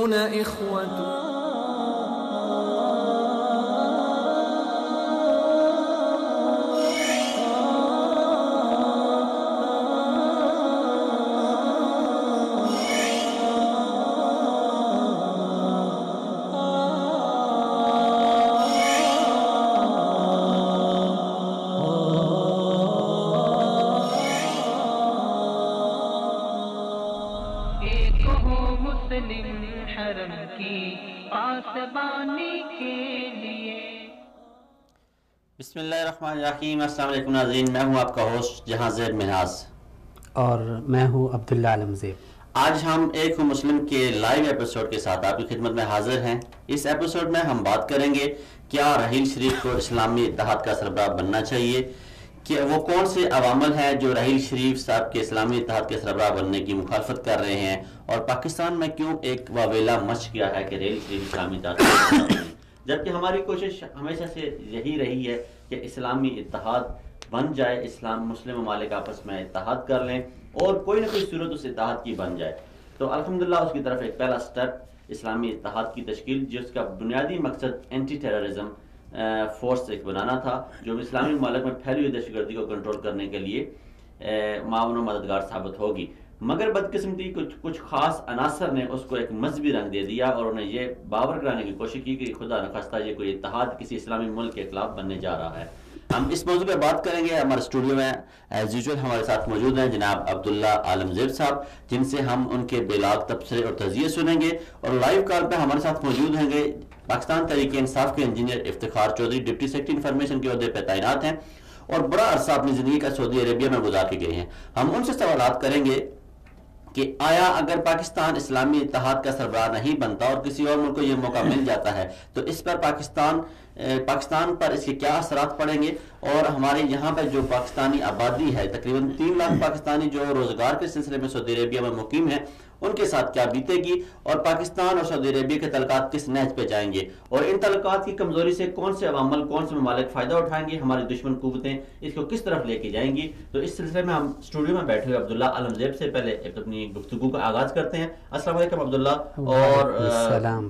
إخوة. بسم اللہ الرحمن الرحیم. السلام علیکم ناظرین، میں ہوں آپ کا ہوسٹ جہاں زیب مناز اور میں ہوں عبداللہ عالم زیب. آج ہم ایک ہوں مسلم کے لائیو ایپیسوڈ کے ساتھ آپ کی خدمت میں حاضر ہیں. اس ایپیسوڈ میں ہم بات کریں گے کیا رحیل شریف کو اسلامی اتحاد کا سربراہ بننا چاہیے، کہ وہ کون سے عوامل ہیں جو رحیل شریف صاحب کے اسلامی اتحاد کے سربراہ بننے کی مخالفت کر رہے ہیں، اور پاکستان میں کیوں ایک واویلا مچ گیا ہے کہ رحیل شریف اسلامی اتحاد کا سربراہ بنے، جبکہ ہماری کوشش ہمیشہ سے یہی رہی ہے کہ اسلامی اتحاد بن جائے، اسلام مسلم ممالک آپس میں اتحاد کر لیں اور کوئی نہ کوئی صورت اس اتحاد کی بن جائے. تو الحمدللہ اس کی طرف ایک پہلا سٹیپ اسلامی اتحاد کی تشکیل، جس کا بنیادی مقصد اینٹی ٹیررزم فورس ایک بنانا تھا، جو اسلامی ممالک میں پھیلی ہوئی دہشت گردی کو کنٹرول کرنے کے لیے معاون و مددگار ثابت ہوگی. مگر بدقسمتی کچھ خاص عناصر نے اس کو ایک مذہبی رنگ دے دیا اور انہیں یہ باور کرانے کی کوشش کی کہ خدا نخواستہ یہ کوئی اتحاد کسی اسلامی ملک کے خلاف بننے جا رہا ہے. ہم اس موضوع پہ بات کریں گے. ہمارے اسٹوڈیو میں ایز یوزول ہمارے ساتھ موجود ہیں جناب عبداللہ عالم زیب صاحب، جن سے ہم ان کے بلاغ تبصرے اور تجزیے سنیں گے. اور لائیو کال پہ ہمارے ساتھ موجود ہیں گے پاکستان تحریک انصاف کے engineer Iftikhar Chaudhry, deputy secretary information کے عہدے پہ تعینات ہیں اور بڑا عرصہ اپنی زندگی کا سعودی عربیہ میں گزار کے گئے ہیں. ہم ان سے سوالات کریں گے کہ آیا اگر پاکستان اسلامی اتحاد کا سربراہ نہیں بنتا اور کسی اور ملک کو یہ موقع مل جاتا ہے تو اس پر پاکستان پر اس کے کیا اثرات پڑیں گے، اور ہمارے یہاں پہ جو پاکستانی آبادی ہے تقریباً 3 لاکھ پاکستانی جو روزگار کے سلسلے میں سعودی عربیہ میں مقیم ہیں، ان کے ساتھ کیا بیتے گی، اور پاکستان اور سعودی عربیہ کے تعلقات کس نہج پہ جائیں گے، اور ان تعلقات کی کمزوری سے کون سے عوامل کون سے ممالک فائدہ اٹھائیں گے، ہماری دشمن قوتیں اس کو کس طرف لے کے جائیں گی. تو اس سلسلے میں ہم اسٹوڈیو میں بیٹھے ہوئے عبداللہ عالم زیب سے پہلے اپنی گفتگو کا آغاز کرتے ہیں. السلام علیکم عبداللہ، اور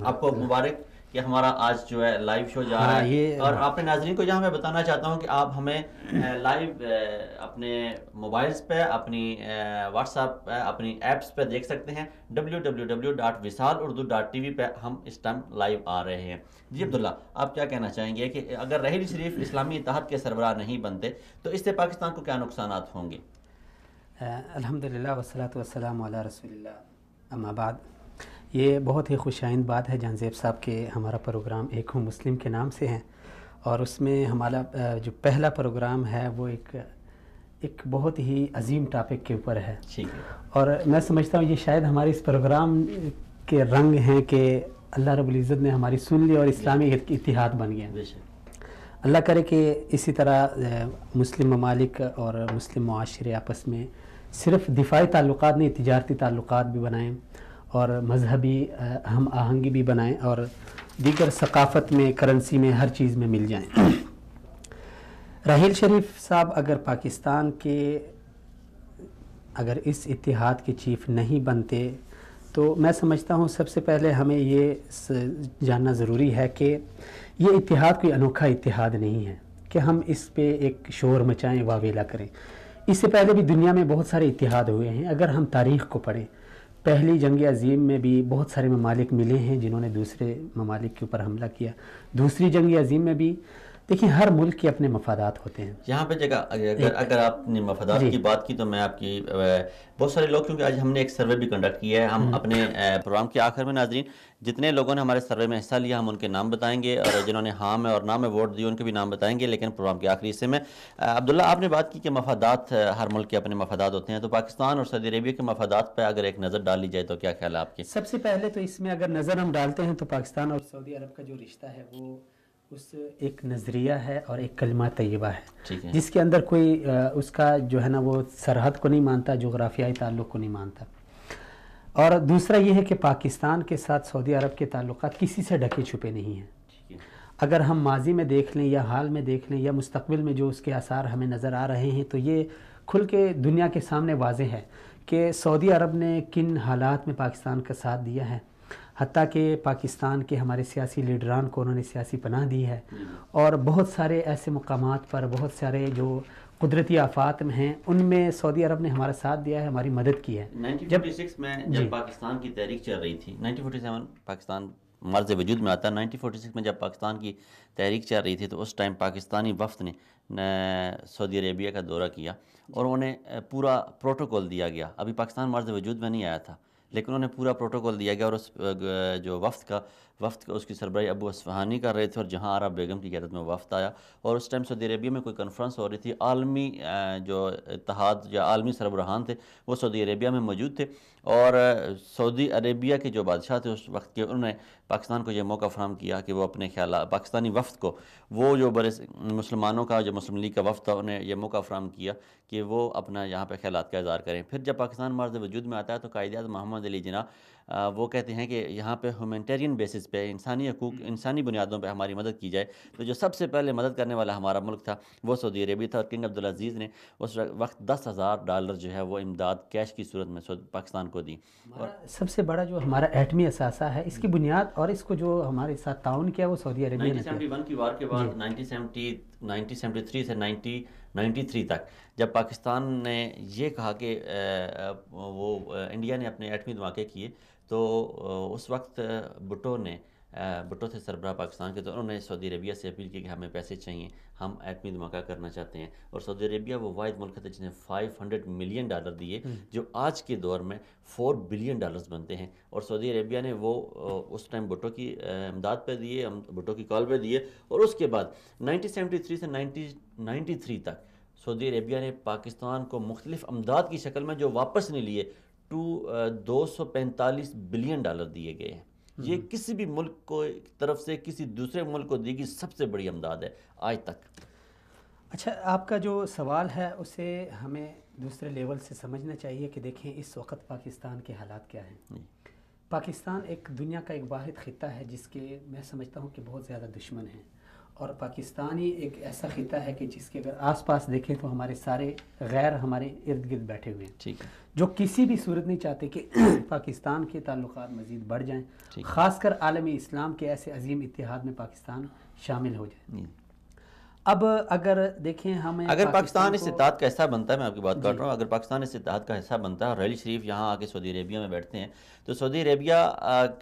آپ کو مبارک کہ ہمارا آج جو ہے لائیو شو جا رہا ہے. اور اپنے ناظرین کو یہاں میں بتانا چاہتا ہوں کہ آپ ہمیں لائیو اپنے موبائلز پہ، اپنی واٹس ایپ پہ، اپنی ایپس پہ دیکھ سکتے ہیں. www.visalurdu.tv پہ ہم اس ٹائم لائیو آ رہے ہیں. جی عبداللہ، آپ کیا کہنا چاہیں گے کہ اگر رحیل شریف اسلامی اتحاد کے سربراہ نہیں بنتے تو اس سے پاکستان کو کیا نقصانات ہوں گے؟ الحمدللہ والصلاۃ والسلام علی رسول اللہ، اما بعد. یہ بہت ہی خوش آئند بات ہے جہاں زیب صاحب کے ہمارا پروگرام ایک ہوں مسلم کے نام سے ہیں، اور اس میں ہمارا جو پہلا پروگرام ہے وہ ایک بہت ہی عظیم ٹاپک کے اوپر ہے. اور میں سمجھتا ہوں یہ شاید ہمارے اس پروگرام کے رنگ ہیں کہ اللہ رب العزت نے ہماری سن لی اور اسلامی اتحاد بن گیا. اللہ کرے کہ اسی طرح مسلم ممالک اور مسلم معاشرے آپس میں صرف دفاعی تعلقات نہیں، تجارتی تعلقات بھی بنائیں اور مذہبی ہم آہنگی بھی بنائیں اور دیگر ثقافت میں، کرنسی میں، ہر چیز میں مل جائیں. رحیل شریف صاحب اگر پاکستان کے اس اتحاد کے چیف نہیں بنتے تو میں سمجھتا ہوں سب سے پہلے ہمیں یہ جاننا ضروری ہے کہ یہ اتحاد کوئی انوکھا اتحاد نہیں ہے کہ ہم اس پہ ایک شور مچائیں، واویلا کریں. اس سے پہلے بھی دنیا میں بہت سارے اتحاد ہوئے ہیں. اگر ہم تاریخ کو پڑھیں، پہلی جنگ عظیم میں بھی بہت سارے ممالک ملے ہیں جنہوں نے دوسرے ممالک کے اوپر حملہ کیا. دوسری جنگ عظیم میں بھی دیکھیں ہر ملک کے اپنے مفادات ہوتے ہیں. یہاں پہ جگہ اگر آپ نے مفادات کی بات کی تو میں آپ کی بہت سارے لوگ، کیونکہ آج ہم نے ایک سروے بھی کنڈکٹ کیا ہے، ہم اپنے پروگرام کے آخر میں ناظرین جتنے لوگوں نے ہمارے سروے میں حصہ لیا ہم ان کے نام بتائیں گے، اور جنہوں نے ہاں میں اور نہ میں ووٹ دیے ان کے بھی نام بتائیں گے. لیکن پروگرام کے آخری حصے میں عبداللہ آپ نے بات کی کہ مفادات، ہر ملک کے اپنے مفادات ہوتے ہیں، تو پاکستان اور سعودی عربیہ کے مفادات پہ اگر ایک نظر ڈال لی جائے تو کیا خیال ہے آپ کی؟ سب سے پہلے تو اس میں اگر نظر ہم ڈالتے ہیں تو پاکستان اور سعودی عرب کا جو رشتہ ہے وہ اس ایک نظریہ ہے اور ایک کلمہ طیبہ ہے، جس کے اندر کوئی اس کا جو ہے نا وہ سرحد کو نہیں مانتا، جغرافیائی تعلق کو نہیں مانتا. اور دوسرا یہ ہے کہ پاکستان کے ساتھ سعودی عرب کے تعلقات کسی سے ڈھکے چھپے نہیں ہیں. اگر ہم ماضی میں دیکھ لیں یا حال میں دیکھ لیں یا مستقبل میں جو اس کے آثار ہمیں نظر آ رہے ہیں تو یہ کھل کے دنیا کے سامنے واضح ہے کہ سعودی عرب نے کن حالات میں پاکستان کا ساتھ دیا ہے. حتیٰ کہ پاکستان کے ہمارے سیاسی لیڈران کو انہوں نے سیاسی پناہ دی ہے، اور بہت سارے ایسے مقامات پر بہت سارے جو قدرتی آفات میں ہیں ان میں سعودی عرب نے ہمارا ساتھ دیا ہے، ہماری مدد کی ہے۔ 1946 میں جب پاکستان کی تحریک چل رہی تھی، 1947 پاکستان مرز وجود میں آتا ہے، 1946 میں جب پاکستان کی تحریک چل رہی تھی تو اس ٹائم پاکستانی وفد نے سعودی عربیہ کا دورہ کیا اور انہیں پورا پروٹوکول دیا گیا۔ ابھی پاکستان مرز وجود میں نہیں آیا تھا، لیکن انہیں پورا پروٹوکول دیا گیا، اور اس جو وفد کا اس کی سربراہی ابو اصفہانی کر رہے تھے، اور جہاں آرا بیگم کی قیادت میں وفد آیا، اور اس ٹائم سعودی عربیہ میں کوئی کانفرنس ہو رہی تھی، عالمی جو اتحاد یا عالمی سربراہان تھے وہ سعودی عربیہ میں موجود تھے، اور سعودی عربیہ کے جو بادشاہ تھے اس وقت کے، انہوں نے پاکستان کو یہ موقع فراہم کیا کہ وہ اپنے خیالات پاکستانی وفد کو، وہ جو بڑے مسلمانوں کا جو مسلم لیگ کا وفد تھا، انہیں یہ موقع فراہم کیا کہ وہ اپنا یہاں پہ خیالات کا اظہار کریں۔ پھر جب پاکستان مرز وجود میں آتا ہے تو قائد اعظم محمد علی جناح وہ کہتے ہیں کہ یہاں پہ ہیومینٹیرین بیسس پہ، انسانی حقوق، انسانی بنیادوں پہ ہماری مدد کی جائے، تو جو سب سے پہلے مدد کرنے والا ہمارا ملک تھا وہ سعودی عربیہ تھا، اور کنگ عبدالعزیز نے اس وقت $10,000 جو ہے وہ امداد کیش کی صورت میں پاکستان کو دی۔ اور سب سے بڑا جو ہمارا ایٹمی اثاثہ ہے، اس کی بنیاد اور اس کو جو ہمارے ساتھ تعاون کیا وہ سعودی عربیہ نے کیا۔ 1971 کی وار کے بعد 1973 سے 1993 تک جب پاکستان نے یہ کہا کہ وہ انڈیا نے اپنے ایٹمی دھماکے کیے، تو اس وقت بھٹو تھے سربراہ پاکستان کے، تو انہوں نے سعودی عربیہ سے اپیل کی کہ ہمیں پیسے چاہیے، ہم ایٹمی دھماکہ کرنا چاہتے ہیں، اور سعودی عربیہ وہ واحد ملک تھا جس نے $500 ملین دیے، جو آج کے دور میں $4 بلین بنتے ہیں، اور سعودی عربیہ نے وہ اس ٹائم بھٹو کی امداد پہ دیے، بھٹو کی کال پہ دیے، اور اس کے بعد 1973 سے 1993 تک سعودی عربیہ نے پاکستان کو مختلف امداد کی شکل میں جو واپس نہیں لیے $245 بلین دیے گئے ہیں۔ یہ کسی بھی ملک کو طرف سے کسی دوسرے ملک کو دی گئی سب سے بڑی امداد ہے آج تک۔ اچھا، آپ کا جو سوال ہے اسے ہمیں دوسرے لیول سے سمجھنا چاہیے کہ دیکھیں اس وقت پاکستان کے حالات کیا ہیں۔ پاکستان ایک دنیا کا ایک واحد خطہ ہے جس کے میں سمجھتا ہوں کہ بہت زیادہ دشمن ہیں، اور پاکستانی ایک ایسا خطہ ہے کہ جس کے اگر آس پاس دیکھیں تو ہمارے سارے غیر ہمارے ارد گرد بیٹھے ہوئے ہیں، ٹھیک ہے، جو کسی بھی صورت نہیں چاہتے کہ پاکستان کے تعلقات مزید بڑھ جائیں، خاص کر عالمی اسلام کے ایسے عظیم اتحاد میں پاکستان شامل ہو جائے۔ اب اگر دیکھیں اگر پاکستان اس اتحاد کا حصہ بنتا ہے، میں آپ کی بات کر رہا ہوں، اگر پاکستان اس اتحاد کا حصہ بنتا ہے اور ریلی شریف یہاں آ کے سعودی عربیہ میں بیٹھتے ہیں، تو سعودی عربیہ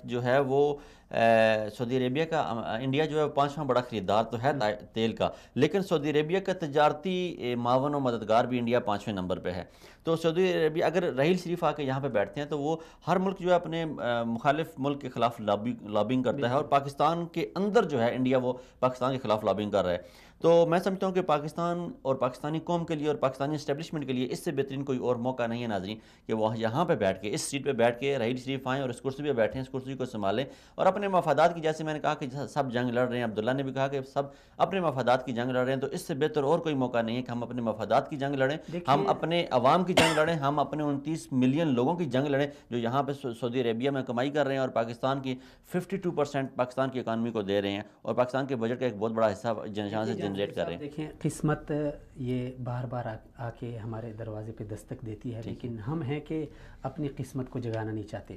جو ہے وہ سعودی عربیہ کا انڈیا جو ہے 5واں بڑا خریدار تو ہے تیل کا، لیکن سعودی عربیہ کا تجارتی معاون و مددگار بھی انڈیا 5ویں نمبر پہ ہے۔ تو سعودی عربیہ اگر رحیل شریف آ کے یہاں پہ بیٹھتے ہیں تو وہ ہر ملک جو ہے اپنے مخالف ملک کے خلاف لابنگ کرتا ہے، اور پاکستان کے اندر جو ہے انڈیا وہ پاکستان کے خلاف لابنگ کر رہا ہے۔ تو میں سمجھتا ہوں کہ پاکستان اور پاکستانی قوم کے لیے اور پاکستانی اسٹیبلشمنٹ کے لیے اس سے بہترین کوئی اور موقع نہیں ہے ناظرین کہ وہ یہاں پہ بیٹھ کے، اس سیٹ پہ بیٹھ کے رحیل شریف آئیں اور اس کرسی پہ بیٹھیں، اس کرسی کو سنبھالیں، اور اپنے مفادات کی، جیسے میں نے کہا کہ سب جنگ لڑ رہے ہیں، عبداللہ نے بھی کہا کہ سب اپنے مفادات کی جنگ لڑ رہے ہیں، تو اس سے بہتر اور کوئی موقع نہیں ہے کہ ہم اپنے مفادات کی جنگ لڑیں، ہم اپنے عوام کی جنگ لڑیں، ہم اپنے 29 ملین لوگوں کی جنگ لڑیں جو یہاں پہ سعودی عربیہ میں کمائی کر رہے ہیں، اور پاکستان کی 52% پاکستان کی اکانومی کو دے رہے ہیں، اور پاکستان کے بجٹ کا ایک بہت بڑا حصہ جہاں سے جنریٹ کر رہے ہیں۔ دیکھیں، قسمت یہ بار بار آ کے ہمارے دروازے پہ دستک دیتی ہے، لیکن ہم ہیں کہ اپنی قسمت کو جگانا نہیں چاہتے۔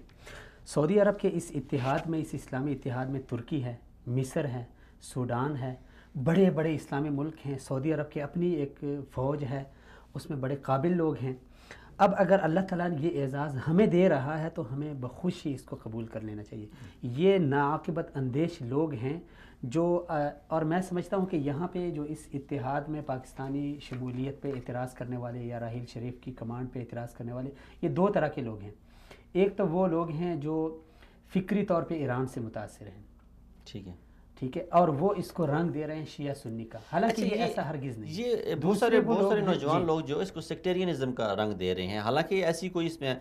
سعودی عرب کے اس اتحاد میں، اس اسلامی اتحاد میں ترکی ہے، مصر ہے، سوڈان ہے، بڑے بڑے اسلامی ملک ہیں۔ سعودی عرب کی اپنی ایک فوج ہے، اس میں بڑے قابل لوگ ہیں۔ اب اگر اللہ تعالیٰ نے یہ اعزاز ہمیں دے رہا ہے تو ہمیں بخوشی اس کو قبول کر لینا چاہیے۔ یہ ناعاقبت اندیش لوگ ہیں جو اور میں سمجھتا ہوں کہ یہاں پہ جو اس اتحاد میں پاکستانی شمولیت پہ اعتراض کرنے والے یا راحیل شریف کی کمانڈ پہ اعتراض کرنے والے، یہ دو طرح کے لوگ ہیں۔ ایک تو وہ لوگ ہیں جو فکری طور پہ ایران سے متاثر ہیں، ٹھیک ہے، اور وہ اس کو رنگ دے رہے ہیں شیعہ سنی کا، حالانکہ یہ ایسا ہرگز نہیں۔ یہ بہت سارے نوجوان لوگ جو اس کو سیکٹیرینزم کا رنگ دے رہے ہیں، حالانکہ ایسی کوئی اس میں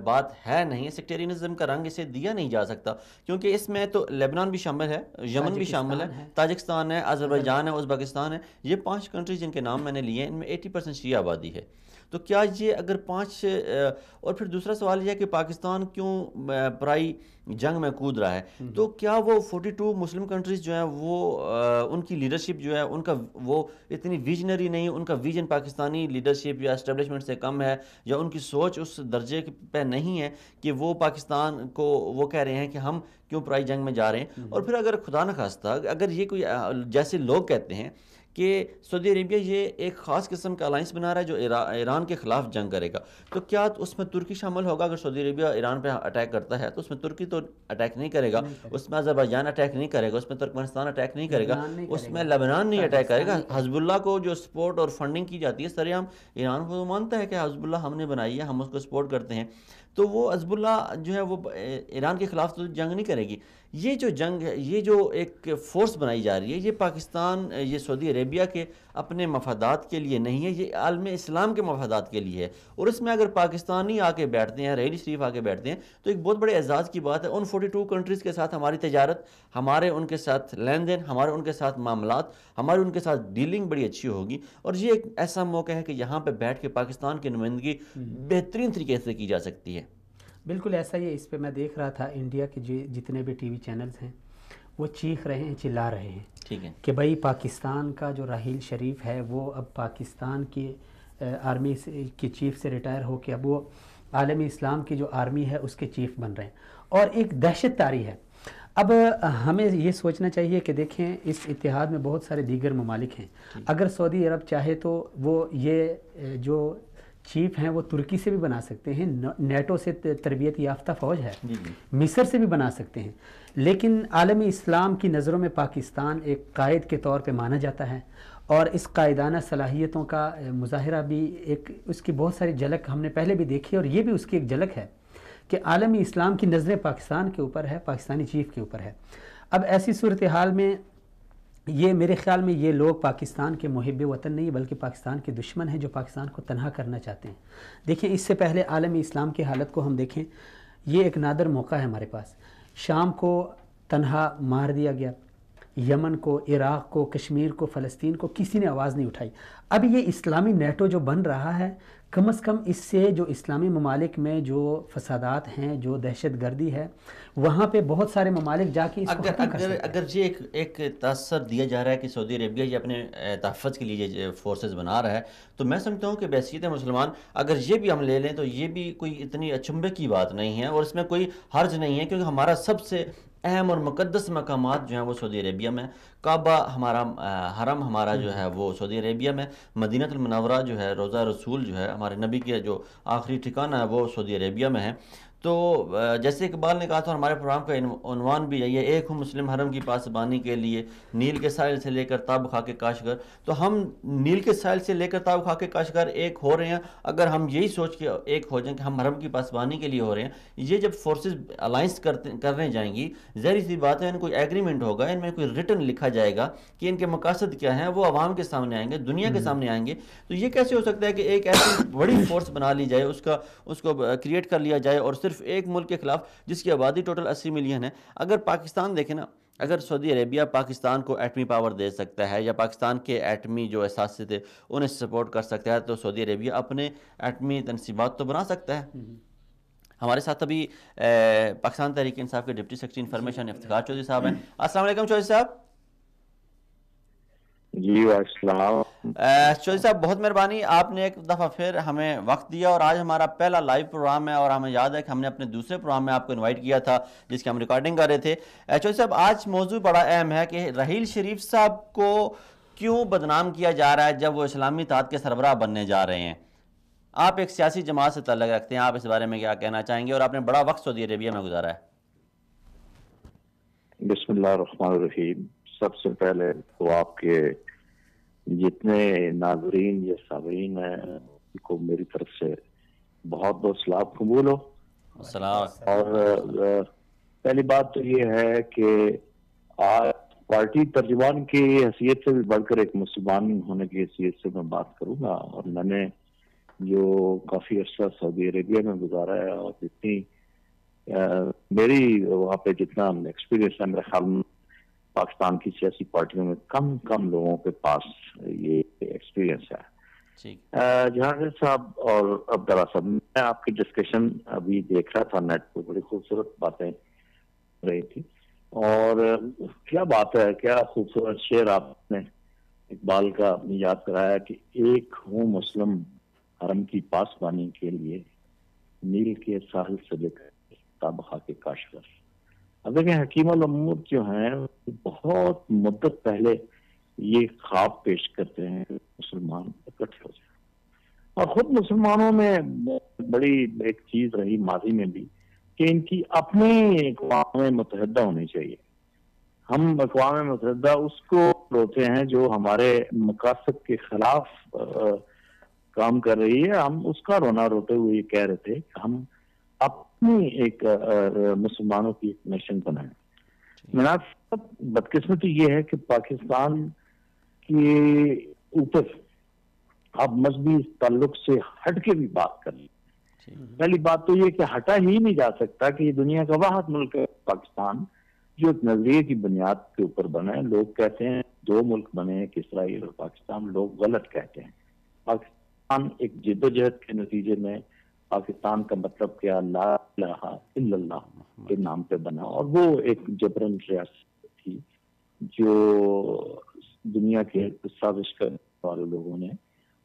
بات ہے نہیں، سیکٹیرینزم کا رنگ اسے دیا نہیں جا سکتا، کیونکہ اس میں تو لیبنان بھی شامل ہے، یمن بھی شامل ہے، تاجکستان ہے، آذربائیجان ہے، ازبکستان ہے، یہ 5 کنٹریز جن کے نام میں نے لیے ہیں، ان میں 80% شیعہ آبادی ہے۔ تو کیا یہ اگر 5 اور پھر دوسرا سوال یہ ہے کہ پاکستان کیوں پرائی جنگ میں کود رہا ہے، تو کیا وہ 42 مسلم کنٹریز جو ہیں وہ ان کی لیڈرشپ جو ہے ان کا وہ اتنی ویژنری نہیں، ان کا ویژن پاکستانی لیڈرشپ یا اسٹیبلشمنٹ سے کم ہے، یا ان کی سوچ اس درجے پہ نہیں ہے کہ وہ پاکستان کو وہ کہہ رہے ہیں کہ ہم کیوں پرائی جنگ میں جا رہے ہیں؟ اور پھر اگر خدا نخواستہ اگر یہ کوئی جیسے لوگ کہتے ہیں کہ سعودی عربیہ یہ ایک خاص قسم کا الائنس بنا رہا ہے جو ایران کے خلاف جنگ کرے گا، تو کیا اس میں ترکی شامل ہوگا؟ اگر سعودی عربیہ ایران پہ اٹیک کرتا ہے تو اس میں ترکی تو اٹیک نہیں کرے گا، اس میں آذربائیجان اٹیک نہیں کرے گا، اس میں ترکمانستان اٹیک نہیں کرے گا، اس میں لبنان نہیں اٹیک کرے گا۔ حزب اللہ کو جو سپورٹ اور فنڈنگ کی جاتی ہے سرعام ایران کو مانتا ہے کہ حزب اللہ ہم نے بنائی ہے، ہم اس کو سپورٹ کرتے ہیں، تو وہ حزب اللہ جو ہے وہ ایران کے خلاف تو جنگ نہیں کرے گی۔ یہ جو جنگ ہے، یہ جو ایک فورس بنائی جا رہی ہے، یہ پاکستان یہ سعودی عربیہ کے اپنے مفادات کے لیے نہیں ہے، یہ عالم اسلام کے مفادات کے لیے ہے، اور اس میں اگر پاکستانی آ کے بیٹھتے ہیں، رحیل شریف آ کے بیٹھتے ہیں، تو ایک بہت بڑے اعزاز کی بات ہے۔ ان 42 کنٹریز کے ساتھ ہماری تجارت، ہمارے ان کے ساتھ لین دین، ہمارے ان کے ساتھ معاملات، ہمارے ان کے ساتھ ڈیلنگ بڑی اچھی ہوگی، اور یہ ایک ایسا موقع ہے کہ یہاں پہ بیٹھ کے پاکستان کی نمائندگی بہترین طریقے سے کی جا سکتی ہے۔ بالکل ایسا ہی ہے۔ اس پہ میں دیکھ رہا تھا انڈیا کے جتنے بھی ٹی وی چینلز ہیں وہ چیخ رہے ہیں، چلا رہے ہیں، ٹھیک ہے، کہ بھائی پاکستان کا جو راحیل شریف ہے وہ اب پاکستان کی آرمی کی چیف سے ریٹائر ہو کے اب وہ عالمی اسلام کی جو آرمی ہے اس کے چیف بن رہے ہیں، اور ایک دہشت طاری ہے۔ اب ہمیں یہ سوچنا چاہیے کہ دیکھیں اس اتحاد میں بہت سارے دیگر ممالک ہیں، اگر سعودی عرب چاہے تو وہ یہ جو چیف ہیں وہ ترکی سے بھی بنا سکتے ہیں، نیٹو سے تربیت یافتہ فوج ہے، مصر سے بھی بنا سکتے ہیں، لیکن عالمی اسلام کی نظروں میں پاکستان ایک قائد کے طور پہ مانا جاتا ہے، اور اس قائدانہ صلاحیتوں کا مظاہرہ بھی ایک اس کی بہت ساری جھلک ہم نے پہلے بھی دیکھی، اور یہ بھی اس کی ایک جھلک ہے کہ عالمی اسلام کی نظریں پاکستان کے اوپر ہے، پاکستانی چیف کے اوپر ہے۔ اب ایسی صورتحال میں یہ میرے خیال میں یہ لوگ پاکستان کے محب وطن نہیں بلکہ پاکستان کے دشمن ہیں جو پاکستان کو تنہا کرنا چاہتے ہیں۔ دیکھیں اس سے پہلے عالمی اسلام کی حالت کو ہم دیکھیں، یہ ایک نادر موقع ہے ہمارے پاس۔ شام کو تنہا مار دیا گیا، یمن کو، عراق کو، کشمیر کو، فلسطین کو کسی نے آواز نہیں اٹھائی۔ اب یہ اسلامی نیٹو جو بن رہا ہے، کم از کم اس سے جو اسلامی ممالک میں جو فسادات ہیں، جو دہشت گردی ہے، وہاں پہ بہت سارے ممالک جا کے اس کو ختم کر سکتے ہیں۔ اگر یہ ایک تاثر دیا جا رہا ہے کہ سعودی عربیہ یہ اپنے تحفظ کے لیے یہ فورسز بنا رہا ہے، تو میں سمجھتا ہوں کہ بحیثیت مسلمان اگر یہ بھی ہم لے لیں تو یہ بھی کوئی اتنی اچنبھے کی بات نہیں ہے، اور اس میں کوئی حرج نہیں ہے، کیونکہ ہمارا سب سے اہم اور مقدس مقامات جو ہیں وہ سعودی عربیہ میں، کعبہ ہمارا حرم ہمارا جو ہے وہ سعودی عربیہ میں، مدینہ المنورہ جو ہے روضہ رسول جو ہے ہمارے نبی کے جو آخری ٹھکانہ ہے وہ سعودی عربیہ میں ہے۔ تو جیسے اقبال نے کہا تھا، ہمارے پروگرام کا عنوان بھی یہی ہے، ایک ہوں مسلم حرم کی پاسبانی کے لیے، نیل کے ساحل سے لے کر تاب خاک کاشغر۔ تو ہم نیل کے ساحل سے لے کر تاب خاک کاشغر ایک ہو رہے ہیں، اگر ہم یہی سوچ کے ایک ہو جائیں کہ ہم حرم کی پاسبانی کے لیے ہو رہے ہیں، یہ جب فورسز الائنس کرنے جائیں گی، ظاہر سی بات ہے ان کوئی ایگریمنٹ ہوگا، ان میں کوئی ریٹن لکھا جائے گا کہ ان کے مقاصد کیا ہیں، وہ عوام کے سامنے آئیں گے، دنیا کے سامنے آئیں گے۔ تو یہ کیسے ہو سکتا ہے کہ ایک ایسی بڑی فورس بنا لی جائے، اس کو کریٹ کر لیا جائے، اور صرف ایک ملک کے خلاف جس کی آبادی ٹوٹل 80 ملین ہے؟ اگر پاکستان دیکھیں نا، اگر سعودی عربیہ پاکستان کو ایٹمی پاور دے سکتا ہے، یا پاکستان کے ایٹمی جو اثاثے تھے انہیں سپورٹ کر سکتا ہے، تو سعودی عربیہ اپنے ایٹمی تنصیبات تو بنا سکتا ہے۔ ہمارے ساتھ ابھی پاکستان تحریک انصاف کے deputy secretary information Iftikhar Chaudhry صاحب ہیں۔ السلام علیکم چودھری صاحب۔ جی السلام۔ چودھری صاحب بہت مہربانی، آپ نے ایک دفعہ پھر ہمیں وقت دیا، اور آج ہمارا پہلا لائیو پروگرام ہے، اور ہمیں یاد ہے کہ ہم نے اپنے دوسرے پروگرام میں آپ کو انوائٹ کیا تھا جس کی ہم ریکارڈنگ کر رہے تھے۔ چودھری صاحب آج موضوع بڑا اہم ہے کہ رحیل شریف صاحب کو کیوں بدنام کیا جا رہا ہے جب وہ اسلامی اتحاد کے سربراہ بننے جا رہے ہیں۔ آپ ایک سیاسی جماعت سے تعلق رکھتے ہیں، آپ اس بارے میں کیا کہنا چاہیں گے، اور آپ نے بڑا وقت سعودی عربیہ میں گزارا ہے۔ بسم اللہ الرحمن الرحیم۔ سب سے پہلے تو آپ کے جتنے ناظرین یا سامعین ہیں ان کو میری طرف سے بہت بہت سلام قبول ہو۔ اور پہلی بات تو یہ ہے کہ آج پارٹی ترجمان کی حیثیت سے بھی بڑھ کر ایک مسلمان ہونے کی حیثیت سے میں بات کروں گا، اور میں نے جو کافی عرصہ سعودی عربیہ میں گزارا ہے، اور جتنی میری وہاں پہ جتنا ایکسپیرینس ہے، میرے خیال میں پاکستان کی سیاسی پارٹیوں میں کم لوگوں کے پاس یہ ایکسپیرینس ہے۔ جہانگیر صاحب اور عبداللہ صاحب، میں آپ کی ڈسکشن ابھی دیکھ رہا تھا نیٹ پہ، بڑی خوبصورت باتیں رہی تھی، اور کیا بات ہے، کیا خوبصورت شعر آپ نے اقبال کا یاد کرایا کہ ایک ہوں مسلم حرم کی پاسبانی کے لیے، نیل کے ساحل سے لے کر تابخا کے کاشغر۔ اب دیکھیں حکیم الامور جو ہیں بہت مدت پہلے یہ خواب پیش کرتے ہیں کہ مسلمان اکٹھے ہو جائیں، اور خود مسلمانوں میں بڑی ایک چیز رہی ماضی میں بھی کہ ان کی اپنی اقوام متحدہ ہونی چاہیے۔ ہم اقوام متحدہ اس کو روتے ہیں جو ہمارے مقاصد کے خلاف کام کر رہی ہے، ہم اس کا رونا روتے ہوئے یہ کہہ رہے تھے کہ ہم اپنی ایک مسلمانوں کی ایک نیشن بنائیں۔ مناسب بدقسمتی یہ ہے کہ پاکستان کے اوپر اب مذہبی تعلق سے ہٹ کے بھی بات کر لیں۔ پہلی بات تو یہ کہ ہٹا ہی نہیں جا سکتا کہ یہ دنیا کا واحد ملک ہے پاکستان جو ایک نظریے کی بنیاد کے اوپر بنا ہے۔ لوگ کہتے ہیں دو ملک بنے ہیں، اسرائیل اور پاکستان، لوگ غلط کہتے ہیں۔ پاکستان ایک جد و جہد کے نتیجے میں پاکستان کا مطلب کیا، لا الہ الا اللہ کے نام پہ بنا، اور وہ ایک جبرن ریاست تھی جو دنیا کے سازش کرنے والے لوگوں نے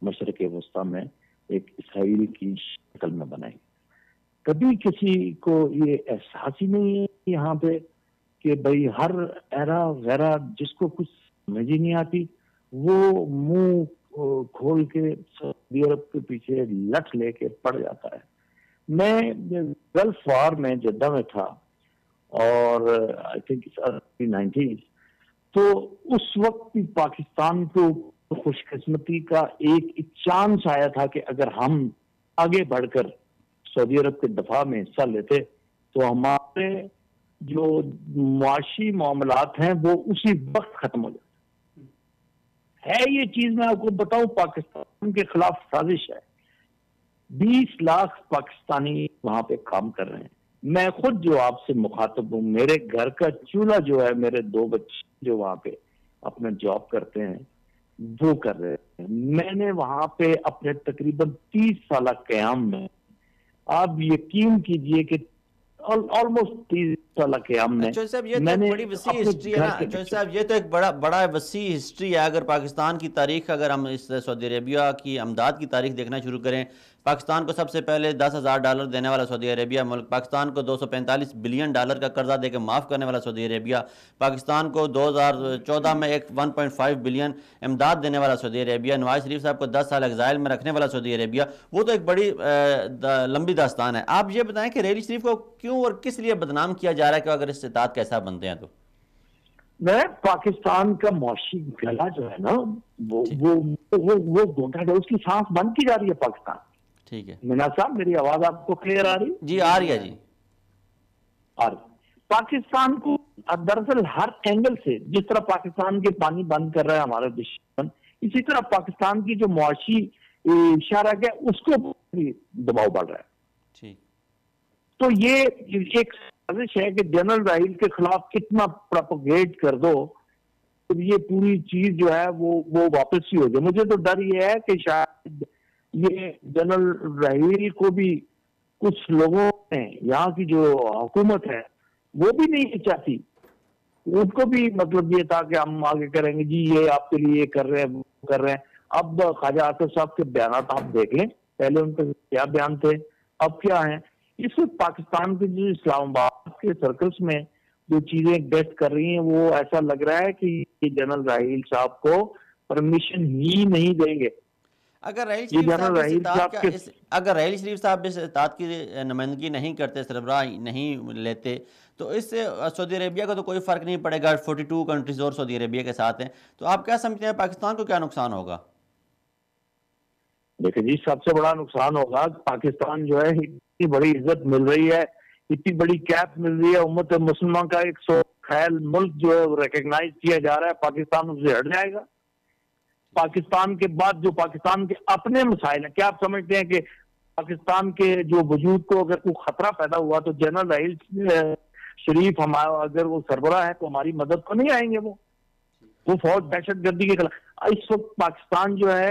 مشرق وسطیٰ میں ایک اسرائیل کی شکل میں بنائی۔ کبھی کسی کو یہ احساس ہی نہیں ہے یہاں پہ کہ بھئی ہر ایرا غیرہ جس کو کچھ سمجھ ہی نہیں آتی وہ منہ کھول کے سعودی عرب کے پیچھے لٹ لے کے پڑ جاتا ہے۔ میں گلف وار میں جدہ میں تھا اور آئی تھنک 90s، تو اس وقت بھی پاکستان کو خوش قسمتی کا ایک چانس آیا تھا کہ اگر ہم آگے بڑھ کر سعودی عرب کے دفاع میں حصہ لیتے تو ہمارے جو معاشی معاملات ہیں وہ اسی وقت ختم ہو جاتے ہے۔ یہ چیز میں آپ کو بتاؤں پاکستان کے خلاف سازش ہے۔ 20 لاکھ پاکستانی وہاں پہ کام کر رہے ہیں۔ میں خود جو آپ سے مخاطب ہوں، میرے گھر کا چولہا جو ہے، میرے 2 بچے جو وہاں پہ اپنا جاب کرتے ہیں وہ کر رہے ہیں۔ میں نے وہاں پہ اپنے تقریباً 30 سالہ قیام میں، آپ یقین کیجئے کہ آلموسٹ 30 سالہ قیام میں چوہدری صاحب یہ تو ایک بڑی وسیع ہسٹری ہے نا چوہدری صاحب، یہ تو ایک بڑا وسیع ہسٹری ہے۔ اگر پاکستان کی تاریخ، اگر ہم اس سعودی عربیہ کی امداد کی تاریخ دیکھنا شروع کریں، پاکستان کو سب سے پہلے $10,000 دینے والا سعودی عربیہ ملک، پاکستان کو $245 بلین کا قرضہ دے کے معاف کرنے والا سعودی عربیہ، پاکستان کو 2014 میں ایک 1.5 بلین امداد دینے والا سعودی عربیہ، نواز شریف صاحب کو 10 سال ایگزائل میں رکھنے والا سعودی عربیہ، وہ تو ایک بڑی لمبی داستان ہے۔ آپ یہ بتائیں کہ ریلی شریف کو کیوں اور کس لیے بدنام کیا جا رہا ہے کہ اگر اس اطاعت کا حصہ بنتے ہیں تو؟ میں پاکستان کا معاشی گلا جو ہے نا وہ گھونٹا ہے، اس کی سانس بند کی جا رہی ہے پاکستان۔ ٹھیک ہے مینا صاحب، میری آواز آپ کو کلیئر آ رہی؟ جی آ رہی ہے جی آ رہی۔ پاکستان کو دراصل ہر اینگل سے، جس طرح پاکستان کے پانی بند کر رہا ہے ہمارا دشمن، اسی طرح پاکستان کی جو معاشی اشارہ ہے اس کو بھی دباؤ بڑھ رہا ہے۔ ٹھیک، تو یہ ایک سازش ہے کہ جنرل راحیل کے خلاف کتنا پروپیگیٹ کر دو تو یہ پوری چیز جو ہے وہ واپس ہی ہو جائے۔ مجھے تو ڈر یہ ہے کہ شاید یہ جنرل راحیل کو بھی کچھ لوگوں نے، یہاں کی جو حکومت ہے وہ بھی نہیں چاہتی، ان کو بھی مطلب یہ تھا کہ ہم آگے کریں گے جی، یہ آپ کے لیے یہ کر رہے ہیں، وہ کر رہے ہیں۔ اب خواجہ آصف صاحب کے بیانات آپ دیکھ لیں، پہلے ان کے کیا بیان تھے، اب کیا ہیں۔ اس وقت پاکستان کے جو اسلام آباد کے سرکلز میں جو چیزیں گیٹ کر رہی ہیں وہ ایسا لگ رہا ہے کہ یہ جنرل راحیل صاحب کو پرمیشن ہی نہیں دیں گے۔ اگر راحیل شریف صاحب اس اطاعت کی نمائندگی نہیں کرتے، سربراہ نہیں لیتے، تو اس سے سعودی عربیہ کا تو کوئی فرق نہیں پڑے گا۔ 42 کنٹریز اور سعودی عربیہ کے ساتھ ہیں، تو آپ کیا سمجھتے ہیں پاکستان کو کیا نقصان ہوگا؟ دیکھیں جی، سب سے بڑا نقصان ہوگا پاکستان جو ہے اتنی بڑی عزت مل رہی ہے، اتنی بڑی کیپ مل رہی ہے، امت مسلمان کا ایک سو خیل ملک جو ہے ریکگنائز کیا جا رہا ہے، پاکستان اس سے ہٹ جائے گا۔ پاکستان کے بعد جو پاکستان کے اپنے مسائل ہیں، کیا آپ سمجھتے ہیں کہ پاکستان کے جو وجود کو اگر کوئی خطرہ پیدا ہوا تو جنرل راحیل شریف ہمارا اگر وہ سربراہ ہے تو ہماری مدد کو نہیں آئیں گے؟ وہ فوج دہشت گردی کے خلاف۔ اس وقت پاکستان جو ہے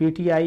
PTI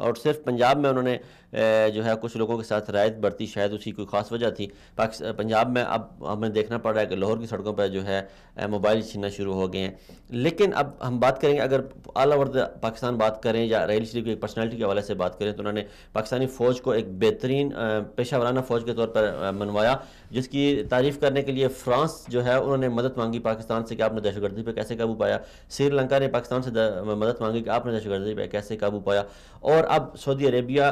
اور صرف پنجاب میں انہوں نے جو ہے کچھ لوگوں کے ساتھ رعایت برتی، شاید اسی کوئی خاص وجہ تھی۔ پنجاب میں اب ہمیں دیکھنا پڑ رہا ہے کہ لاہور کی سڑکوں پہ جو ہے موبائل چھیننا شروع ہو گئے ہیں۔ لیکن اب ہم بات کریں گے، اگر آل اوور پاکستان بات کریں یا راحیل شریف کی ایک پرسنالٹی کے حوالے سے بات کریں، تو انہوں نے پاکستانی فوج کو ایک بہترین پیشہ ورانہ فوج کے طور پر منوایا، جس کی تعریف کرنے کے لیے فرانس جو ہے انہوں نے مدد مانگی پاکستان سے کہ آپ نے دہشت گردی پہ کیسے قابو پایا، سری لنکا نے پاکستان سے مدد مانگی کہ آپ نے دہشت گردی پہ کیسے قابو پایا، اور اب سعودی عربیہ،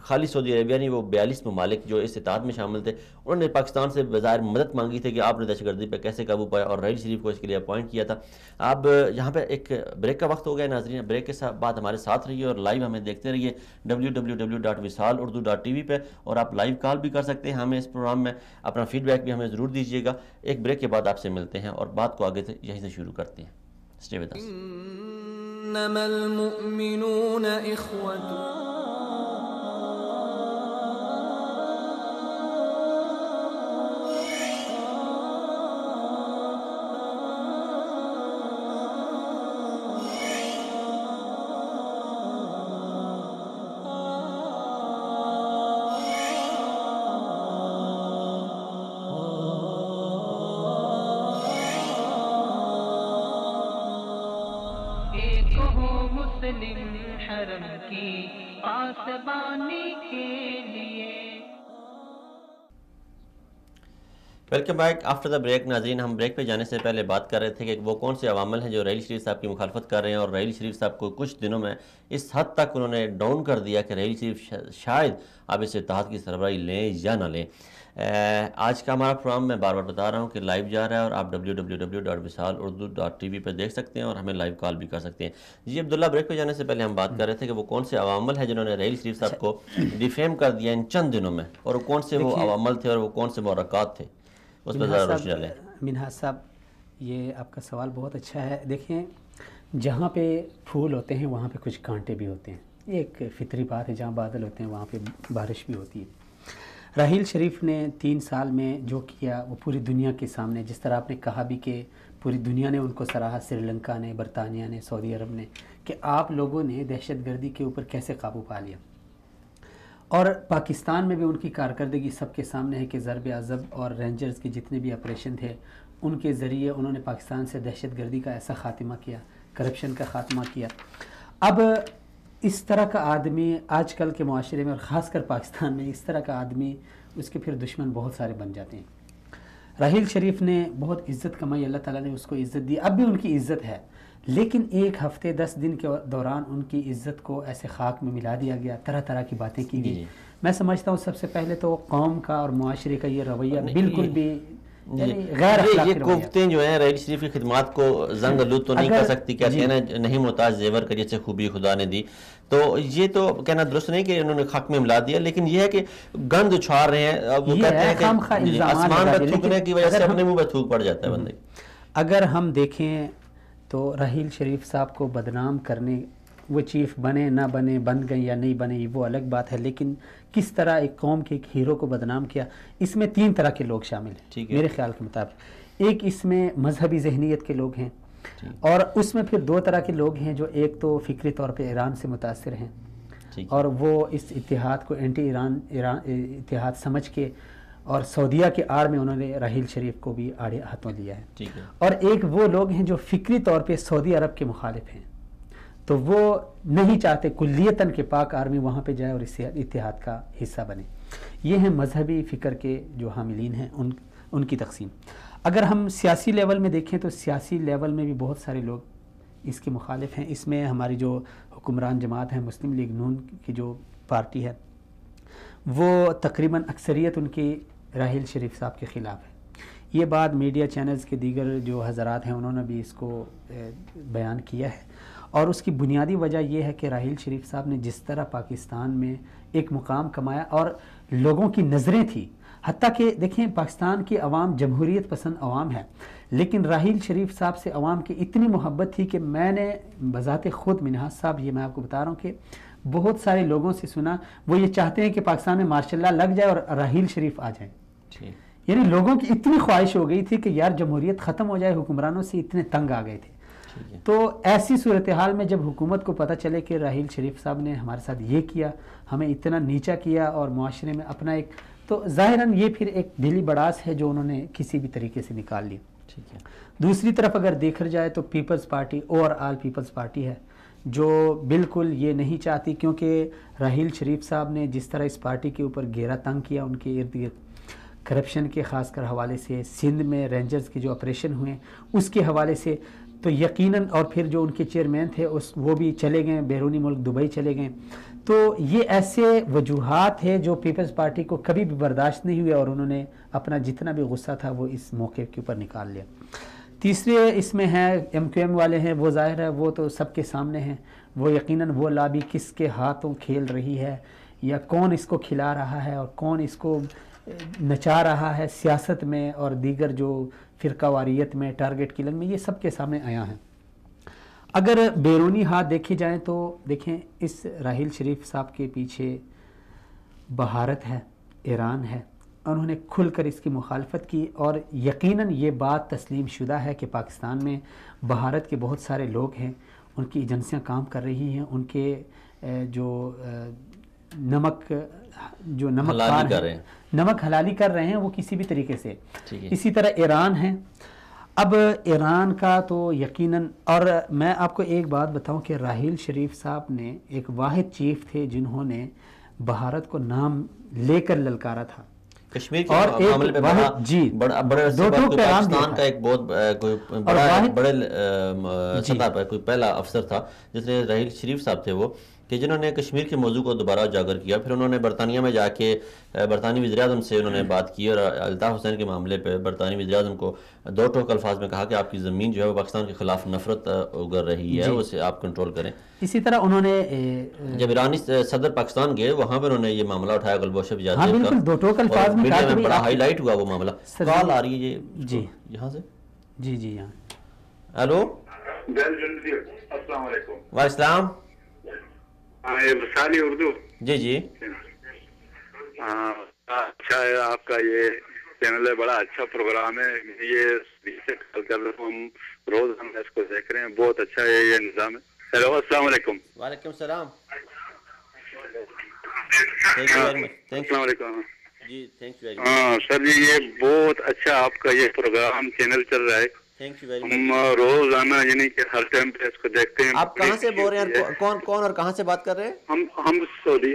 خالی سعودی عربیہ نہیں، وہ 42 ممالک جو اس اتحاد میں شامل تھے، انہوں نے پاکستان سے بظاہر مدد مانگی تھی کہ آپ نے دہشت گردی پہ کیسے قابو پایا، اور راحیل شریف کو اس کے لیے اپوائنٹ کیا تھا۔ اب یہاں پہ ایک بریک کا وقت ہو گیا ناظرین، بریک کے بعد ہمارے ساتھ رہیے اور لائیو ہمیں دیکھتے رہیے www.visalurdu.tv پہ، اور آپ لائیو کال بھی کر سکتے ہیں ہمیں اس پروگرام میں، اپنا فیڈ بیک بھی ہمیں ضرور دیجیے گا۔ ایک بریک کے بعد آپ سے ملتے ہیں اور بات کو آگے یہیں سے شروع کرتے ہیں۔ Stay with us. انما المؤمنون اخوة حرم کی پاسبانی کے لیے۔ Welcome back after the break. ناظرین، ہم بریک پہ جانے سے پہلے بات کر رہے تھے کہ وہ کون سے عوامل ہیں جو راحیل شریف صاحب کی مخالفت کر رہے ہیں، اور راحیل شریف صاحب کو کچھ دنوں میں اس حد تک انہوں نے ڈاؤن کر دیا کہ راحیل شریف شاید اب اس اتحاد کی سربراہی لیں یا نہ لیں۔ آج کا ہمارا پروگرام میں بار بار بتا رہا ہوں کہ لائیو جا رہا ہے، اور آپ www.visalurdu.tv پہ دیکھ سکتے ہیں اور ہمیں لائیو کال بھی کر سکتے ہیں۔ جی عبداللہ، بریک پہ جانے سے پہلے ہم بات کر رہے تھے کہ وہ کون سے عوامل ہیں جنہوں نے راحیل شریف صاحب کو ڈیفیم کر دیا ان چند دنوں میں، اور وہ کون سے وہ عوامل تھے اور وہ کون سے محرکات تھے، اس پہ ذرا روشنی ڈالیں۔ منہاج صاحب، یہ آپ کا سوال بہت اچھا ہے۔ دیکھیں، جہاں پہ پھول ہوتے ہیں وہاں پہ کچھ کانٹے بھی ہوتے ہیں، یہ ایک فطری بات ہے، جہاں بادل ہوتے ہیں وہاں پہ بارش بھی ہوتی ہے۔ راحیل شریف نے 3 سال میں جو کیا وہ پوری دنیا کے سامنے، جس طرح آپ نے کہا بھی کہ پوری دنیا نے ان کو سراہا، سری لنکا نے، برطانیہ نے، سعودی عرب نے، کہ آپ لوگوں نے دہشت گردی کے اوپر کیسے قابو پا لیا۔ اور پاکستان میں بھی ان کی کارکردگی سب کے سامنے ہے کہ ضرب عضب اور رینجرز کے جتنے بھی آپریشن تھے ان کے ذریعے انہوں نے پاکستان سے دہشت گردی کا ایسا خاتمہ کیا، کرپشن کا خاتمہ کیا۔ اب اس طرح کا آدمی آج کل کے معاشرے میں، اور خاص کر پاکستان میں، اس طرح کا آدمی، اس کے پھر دشمن بہت سارے بن جاتے ہیں۔ راحیل شریف نے بہت عزت کمائی، اللہ تعالیٰ نے اس کو عزت دی، اب بھی ان کی عزت ہے، لیکن 1 ہفتے 10 دن کے دوران ان کی عزت کو ایسے خاک میں ملا دیا گیا، طرح طرح کی باتیں کی گئی۔ میں سمجھتا ہوں سب سے پہلے تو قوم کا اور معاشرے کا یہ رویہ بالکل بھی غیر اخلاقی یہ کوفتیں جو ہیں راحیل شریف کی خدمات کو زنگ آلود تو نہیں کر سکتی، کہتے ہیں نہیں محتاج زیور کریے سے خوبی خدا نے دی، تو یہ تو کہنا درست نہیں کہ انہوں نے خاک میں ملا دیا، لیکن یہ ہے کہ گند اچھال رہے ہیں، وہ کہتے ہیں کہ آسمان میں تھوکنے کی وجہ سے اپنے منہ پہ تھوک پڑ جاتا ہے بندے۔ اگر ہم دیکھیں تو راحیل شریف صاحب کو بدنام کرنے، وہ چیف بنے نہ بنے، بن گئے یا نہیں بنے، وہ الگ بات ہے، لیکن کس طرح ایک قوم کے ایک ہیرو کو بدنام کیا، اس میں 3 طرح کے لوگ شامل ہیں میرے خیال کے مطابق۔ ایک اس میں مذہبی ذہنیت کے لوگ ہیں، اور اس میں پھر 2 طرح کے لوگ ہیں جو ایک تو فکری طور پہ ایران سے متاثر ہیں، اور وہ اس اتحاد کو اینٹی ایران اتحاد سمجھ کے، اور سعودیہ کے آڑ میں انہوں نے راحیل شریف کو بھی آڑے ہاتھوں لیا ہے۔ اور ایک وہ لوگ ہیں جو فکری طور پہ سعودی عرب کے مخالف ہیں، تو وہ نہیں چاہتے کلیتاً کہ پاک آرمی وہاں پہ جائے اور اس اتحاد کا حصہ بنے۔ یہ ہیں مذہبی فکر کے جو حاملین ہیں، ان کی تقسیم۔ اگر ہم سیاسی لیول میں دیکھیں تو سیاسی لیول میں بھی بہت سارے لوگ اس کے مخالف ہیں۔ اس میں ہماری جو حکمران جماعت ہے، مسلم لیگ نون کی جو پارٹی ہے، وہ تقریباً اکثریت ان کی راحیل شریف صاحب کے خلاف ہے۔ یہ بات میڈیا چینلز کے دیگر جو حضرات ہیں انہوں نے بھی اس کو بیان کیا ہے، اور اس کی بنیادی وجہ یہ ہے کہ راحیل شریف صاحب نے جس طرح پاکستان میں ایک مقام کمایا اور لوگوں کی نظریں تھیں، حتیٰ کہ دیکھیں پاکستان کی عوام جمہوریت پسند عوام ہے، لیکن راحیل شریف صاحب سے عوام کی اتنی محبت تھی کہ میں نے بذات خود منہاج صاحب، یہ میں آپ کو بتا رہا ہوں کہ بہت سارے لوگوں سے سنا، وہ یہ چاہتے ہیں کہ پاکستان میں مارشل لا لگ جائے اور راحیل شریف آ جائیں۔ یعنی لوگوں کی اتنی خواہش ہو گئی تھی کہ یار جمہوریت ختم ہو جائے، حکمرانوں سے اتنے تنگ آ گئے تھے۔ تو ایسی صورتحال میں جب حکومت کو پتہ چلے کہ راحیل شریف صاحب نے ہمارے ساتھ یہ کیا، ہمیں اتنا نیچا کیا اور معاشرے میں اپنا ایک، تو ظاہراً یہ پھر ایک دلی بڑاس ہے جو انہوں نے کسی بھی طریقے سے نکال لی. ٹھیک ہے. دوسری طرف اگر دیکھا جائے تو Peoples Party overall Peoples Party ہے جو بالکل یہ نہیں چاہتی، کیونکہ راحیل شریف صاحب نے جس طرح اس پارٹی کے اوپر گھیرا تنگ کیا ان کے ارد گرد، کرپشن کے خاص کر حوالے سے، سندھ میں رینجرز کے جو آپریشن ہوئے اس کے حوالے سے، تو یقیناً، اور پھر جو ان کے چیئرمین تھے وہ بھی چلے گئے بیرونی ملک دبئی چلے گئے. تو یہ ایسے وجوہات ہیں جو پیپلز پارٹی کو کبھی بھی برداشت نہیں ہوئے اور انہوں نے اپنا جتنا بھی غصہ تھا وہ اس موقع کے اوپر نکال لیا. تیسرے اس میں ہیں ایم کیو ایم والے ہیں، وہ ظاہر ہے وہ تو سب کے سامنے ہیں، وہ یقیناً وہ لابی کس کے ہاتھوں کھیل رہی ہے یا کون اس کو کھلا رہا ہے اور کون اس کو نچا رہا ہے سیاست میں اور دیگر جو فرقہ واریت میں، ٹارگٹ کلنگ میں، یہ سب کے سامنے آیا ہیں. اگر بیرونی ہاتھ دیکھے جائیں تو دیکھیں اس راحیل شریف صاحب کے پیچھے بھارت ہے، ایران ہے، انہوں نے کھل کر اس کی مخالفت کی اور یقیناً یہ بات تسلیم شدہ ہے کہ پاکستان میں بھارت کے بہت سارے لوگ ہیں، ان کی ایجنسیاں کام کر رہی ہیں، ان کے جو نمک حلالی کر رہے ہیں وہ کسی بھی طریقے سے. اسی طرح ایران ہے. اب ایران کا تو یقیناً، اور میں آپ کو ایک بات بتاؤں کہ راحیل شریف صاحب نے ایک واحد چیف تھے جنہوں نے بھارت کو نام لے کر للکارا تھا کشمیر کے معاملے پہ بڑے پاکستان کا ایک بہت بڑے سطح پر کوئی پہلا افسر تھا جس نے راحیل شریف صاحب تھے وہ، کہ جنہوں نے کشمیر کے موضوع کو دوبارہ اجاگر کیا. پھر انہوں نے برطانیہ میں جا کے برطانوی وزیر اعظم سے انہوں نے بات کی اور الطاف حسین کے معاملے پہ برطانوی وزیر اعظم کو دو ٹوک الفاظ میں کہا کہ آپ کی زمین جو ہے وہ پاکستان کے خلاف نفرت اگر رہی ہے اسے آپ کنٹرول کریں. اسی طرح انہوں نے جب ایرانی صدر پاکستان گئے وہاں پہ انہوں نے یہ معاملہ اٹھایا گلبوشہ بجاتی کا، دو ٹوک الفاظ میں میڈیا میں بڑا ہائی لائٹ ہوا وہ معاملہ. کال آ رہی ہے یہ جی یہاں سے. جی جی یہاں. ہیلو، السلام علیکم. وعلیکم السلام. وسالی اردو. جی جی. اچھا ہے آپ کا یہ چینل ہے، بڑا اچھا پروگرام ہے. یہ کال کر رہا ہوں، ہم روز ہم اس کو دیکھ رہے ہیں، بہت اچھا ہے یہ نظام ہے. ہیلو، السلام علیکم. وعلیکم السلام. السلام علیکم. جی تھینک یو ویری مچ. ہاں سر جی، یہ بہت اچھا آپ کا یہ پروگرام چینل چل رہا ہے. تھینک یو ویری مچ. ہم روزانہ یعنی کہ ہر ٹائم پہ اس کو دیکھتے ہیں. آپ کہاں سے بول رہے ہیں؟ کون اور کہاں سے بات کر رہے ہیں؟ ہم سعودی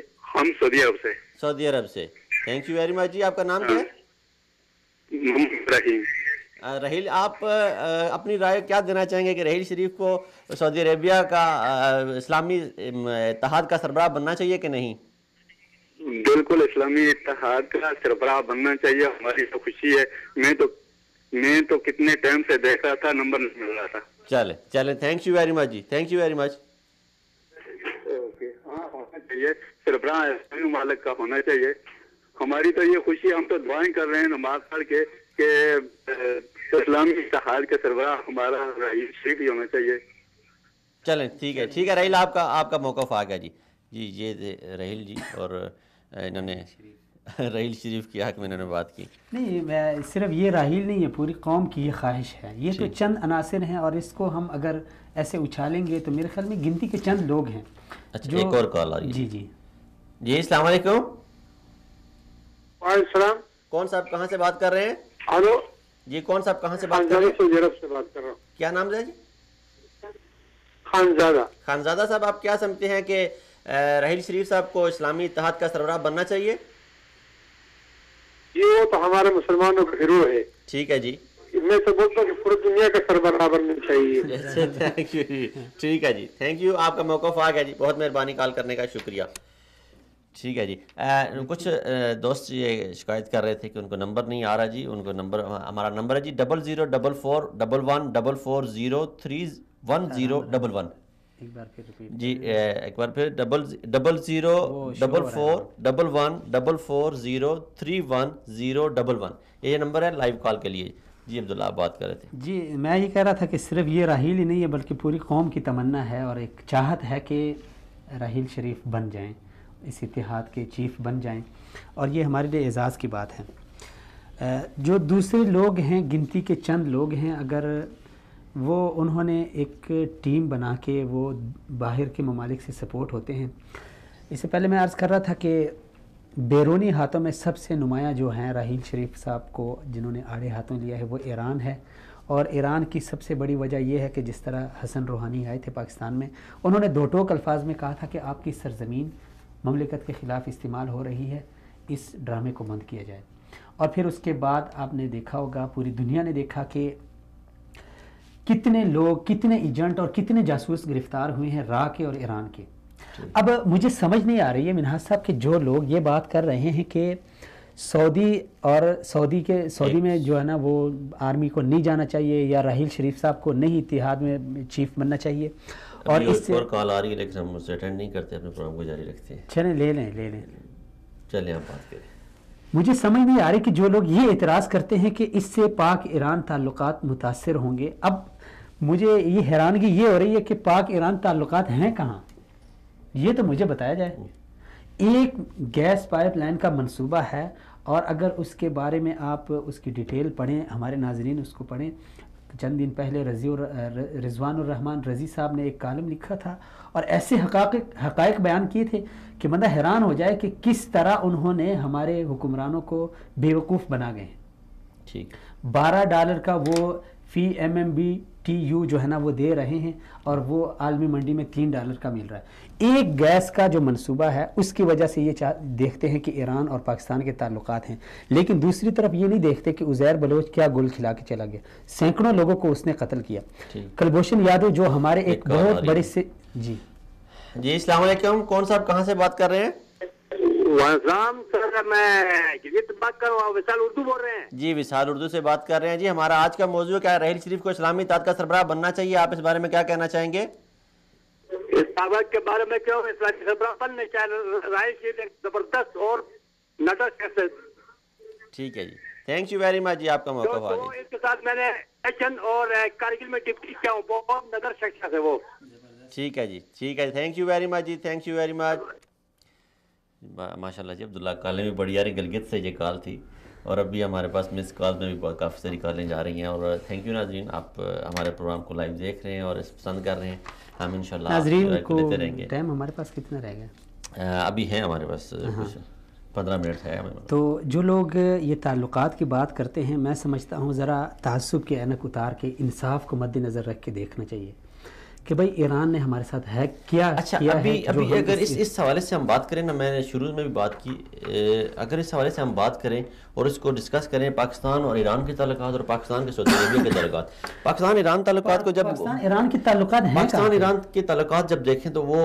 عرب سے. سعودی عرب سے. تھینک یو ویری مچ جی. آپ کا نام کیا ہے؟ رحیم. راحیل، آپ اپنی رائے کیا دینا چاہیں گے کہ راحیل شریف کو سعودی عربیہ کا اسلامی اتحاد کا سربراہ بننا چاہیے کہ نہیں؟ بالکل اسلامی اتحاد کا سربراہ بننا چاہیے. ہماری تو خوشی ہے. میں تو کتنے ٹائم سے دیکھ رہا تھا، نمبر نہیں مل رہا تھا. چلیں تھینک یو ویری مچ جی. Thank you very much. Okay. ہاں ہونا چاہیے سربراہ اسلامی ممالک کا ہونا چاہیے. ہماری تو یہ خوشی، ہم تو دعائیں کر رہے ہیں نماز پڑھ کے کہ اسلامی اتحاد کا سربراہ ہمارا راحیل شریف ہی ہونا چاہیے. چلیں ٹھیک ہے راحیل، آپ کا موقف آ گیا جی. جی یہ راحیل جی، اور انہوں نے راحیل شریف کی حق میں انہوں نے بات کی. نہیں، میں صرف یہ راحیل نہیں ہے، پوری قوم کی یہ خواہش ہے. یہ تو چند عناصر ہیں اور اس کو ہم اگر ایسے اچھالیں گے تو میرے خیال میں گنتی کے چند لوگ ہیں. اچھا ایک اور کال آ رہی ہے. جی جی جی السلام علیکم. وعلیکم السلام. کون صاحب کہاں سے بات کر رہے ہیں؟ ہلو جی کون صاحب کہاں سے بات کر رہے ہیں؟ سعودی عرب سے بات کر رہا ہوں. کیا نام ہے جی؟ خانزادہ. خانزادہ صاحب، آپ کیا سمجھتے ہیں کہ راحیل شریف صاحب کو اسلامی اتحاد کا سربراہ بننا چاہیے؟ یہ وہ تو ہمارے مسلمانوں کا ہیرو ہے. ٹھیک ہے جی. میں تو بولتا ہوں کہ پوری دنیا کا سربراہ بننا چاہیے. تھینک یو جی. ٹھیک ہے جی، تھینک یو. آپ کا موقف آ گیا جی. بہت مہربانی کال کرنے کا، شکریہ. ٹھیک ہے جی. کچھ دوست یہ شکایت کر رہے تھے کہ ان کو نمبر نہیں آ رہا جی. ان کو نمبر، ہمارا نمبر ہے جی 00441144031011 جی. ایک بار پھر 00441144031011 یہ نمبر ہے لائیو کال کے لیے. جی عبداللہ آپ بات کر رہے تھے. جی میں یہ کہہ رہا تھا کہ صرف یہ راحیل ہی نہیں ہے بلکہ پوری قوم کی تمنا ہے اور ایک چاہت ہے کہ راحیل شریف بن جائیں، اس اتحاد کے چیف بن جائیں، اور یہ ہمارے لیے اعزاز کی بات ہے. جو دوسرے لوگ ہیں، گنتی کے چند لوگ ہیں، اگر وہ انہوں نے ایک ٹیم بنا کے وہ باہر کے ممالک سے سپورٹ ہوتے ہیں. اس سے پہلے میں عرض کر رہا تھا کہ بیرونی ہاتھوں میں سب سے نمایاں جو ہیں راحیل شریف صاحب کو جنہوں نے آڑے ہاتھوں لیا ہے وہ ایران ہے. اور ایران کی سب سے بڑی وجہ یہ ہے کہ جس طرح حسن روحانی آئے تھے پاکستان میں، انہوں نے دو ٹوک الفاظ میں کہا تھا کہ آپ کی سرزمین مملکت کے خلاف استعمال ہو رہی ہے، اس ڈرامے کو بند کیا جائے. اور پھر اس کے بعد آپ نے دیکھا ہوگا، پوری دنیا نے دیکھا کہ کتنے لوگ، کتنے ایجنٹ اور کتنے جاسوس گرفتار ہوئے ہیں عراق کے اور ایران کے. اب مجھے سمجھ نہیں آ رہی ہے منہاج صاحب کہ جو لوگ یہ بات کر رہے ہیں کہ سعودی میں جو ہے نا وہ آرمی کو نہیں جانا چاہیے یا راحیل شریف صاحب کو نہیں اتحاد میں چیف بننا چاہیے. اور اس سے کال آ رہی ہے لیکن ہم اسے اٹینڈ نہیں کرتے، اپنے پروگرام کو جاری رکھتے ہیں. چلیں لے لیں. چلیں آپ بات کریں. مجھے سمجھ نہیں آ رہی کہ جو لوگ یہ اعتراض کرتے ہیں کہ اس سے پاک ایران تعلقات متاثر ہوں گے، اب مجھے یہ حیرانگی یہ ہو رہی ہے کہ پاک ایران تعلقات ہیں کہاں، یہ تو مجھے بتایا جائے. ایک گیس پائپ لائن کا منصوبہ ہے، اور اگر اس کے بارے میں آپ اس کی ڈیٹیل پڑھیں، ہمارے ناظرین اس کو پڑھیں. چند دن پہلے رضوان الرحمن رضی صاحب نے ایک کالم لکھا تھا اور ایسے حقائق بیان کیے تھے کہ بندہ حیران ہو جائے کہ کس طرح انہوں نے ہمارے حکمرانوں کو بیوقوف بنا گئے ہیں. ٹھیک، $12 کا وہ فی MMBTU جو ہے نا وہ دے رہے ہیں، اور وہ عالمی منڈی میں $3 کا مل رہا ہے. ایک گیس کا جو منصوبہ ہے اس کی وجہ سے یہ دیکھتے ہیں کہ ایران اور پاکستان کے تعلقات ہیں، لیکن دوسری طرف یہ نہیں دیکھتے کہ عزیر بلوچ کیا گل کھلا کے چلا گیا، سینکڑوں لوگوں کو اس نے قتل کیا. کلبھوشن یادو جو ہمارے ایک بہت بڑے سے جی السلام علیکم. کون صاحب کہاں سے بات کر رہے ہیں؟ وسلام سر، میں جدید بات کر رہا ہوں، وصال اردو بول رہے ہیں. جی وصال اردو سے بات کر رہے ہیں. جی ہمارا آج کا موضوع کیا ہے؟ راحیل شریف کو اسلامی اتحاد کا سربراہ بننا چاہیے، آپ اس بارے میں کیا کہنا چاہیں گے؟ اس بات کے بارے میں کیوں اسلامی سربراہ بننے چاہیے؟ راحیل شریف ایک زبردست اور نڈر شخصیت. ٹھیک ہے جی، تھینک یو ویری مچ. جی آپ کا موقع ہوا. اس کے ساتھ میں نے ایکشن اور کارگل میں ڈپٹی کیا ہوں، بہت نڈر شخصیت ہے وہ. ٹھیک ہے جی، ٹھیک ہے، تھینک یو ویری مچ. جی تھینک یو ویری مچ. ماشاء اللہ جی، عبداللہ کالیں بھی بڑی آ رہی، گلگت سے یہ کال تھی، اور اب بھی ہمارے پاس مس کال میں بھی کافی ساری کالیں جا رہی ہیں. اور تھینک یو ناظرین، آپ ہمارے پروگرام کو لائیو دیکھ رہے ہیں اور اس پسند کر رہے ہیں. ہم انشاءاللہ ناظرین کو لیتے رہیں گے. ٹائم ہمارے پاس کتنا رہ گیا؟ ابھی ہیں ہمارے پاس کچھ 15 منٹ ہے ہمیں. تو جو لوگ یہ تعلقات کی بات کرتے ہیں، میں سمجھتا ہوں ذرا تعصب کے اینک اتار کے انصاف کو مد نظر رکھ کے دیکھنا چاہیے کہ بھائی ایران نے ہمارے ساتھ ہے کیا. اچھا ابھی اگر اس حوالے سے ہم بات کریں نا، میں نے شروع میں بھی بات کی، اگر اس حوالے سے ہم بات کریں اور اس کو ڈسکس کریں، پاکستان اور ایران کے تعلقات اور پاکستان کے سعودی عربیہ کے تعلقات، پاکستان ایران تعلقات کو جب ایران کے تعلقات ہیں، پاکستان ایران کے تعلقات جب دیکھیں تو وہ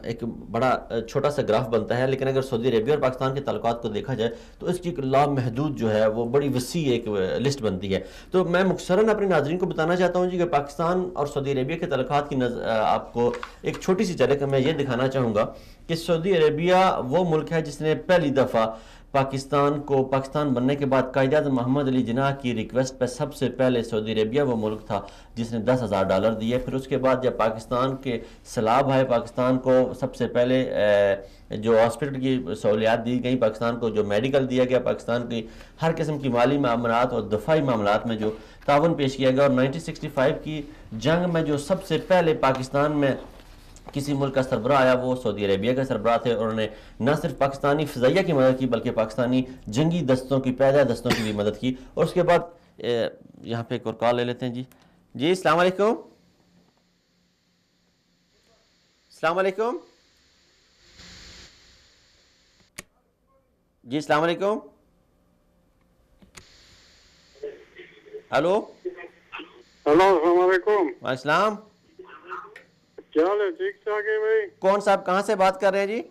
ایک بڑا چھوٹا سا گراف بنتا ہے، لیکن اگر سعودی عربیہ اور پاکستان کے تعلقات کو دیکھا جائے تو اس کی ایک لامحدود جو ہے وہ بڑی وسیع ایک لسٹ بنتی ہے. تو میں مختصراً اپنے ناظرین کو بتانا چاہتا ہوں جی کہ پاکستان اور سعودی عربیہ کے تعلقات کی آپ کو ایک چھوٹی سی جھلک میں یہ دکھانا چاہوں گا کہ سعودی عربیہ وہ ملک ہے جس نے پہلی دفعہ پاکستان بننے کے بعد قائد اعظم محمد علی جناح کی ریکویسٹ پہ سب سے پہلے سعودی عربیہ وہ ملک تھا جس نے $10,000 دیے. پھر اس کے بعد جب پاکستان کے سیلاب آئے، پاکستان کو سب سے پہلے جو ہاسپٹل کی سہولیات دی گئی، پاکستان کو جو میڈیکل دیا گیا، پاکستان کی ہر قسم کی مالی معاملات اور دفاعی معاملات میں جو تعاون پیش کیا گیا، اور 1965 کی جنگ میں جو سب سے پہلے پاکستان میں کسی ملک کا سربراہ آیا وہ سعودی عربیہ کے سربراہ تھے، اور انہوں نے نہ صرف پاکستانی فضائیہ کی مدد کی بلکہ پاکستانی جنگی دستوں کی، پیدہ دستوں کی بھی مدد کی. اور اس کے بعد یہاں پہ ایک اور کال لے لیتے ہیں. جی السلام علیکم. السلام علیکم. جی السلام علیکم. ہلو السلام علیکم. وعلیکم السلام. کیا حال ہے؟ ٹھیک ٹھاک ہے بھائی. کون صاحب کہاں سے بات کر رہے ہیں؟ جی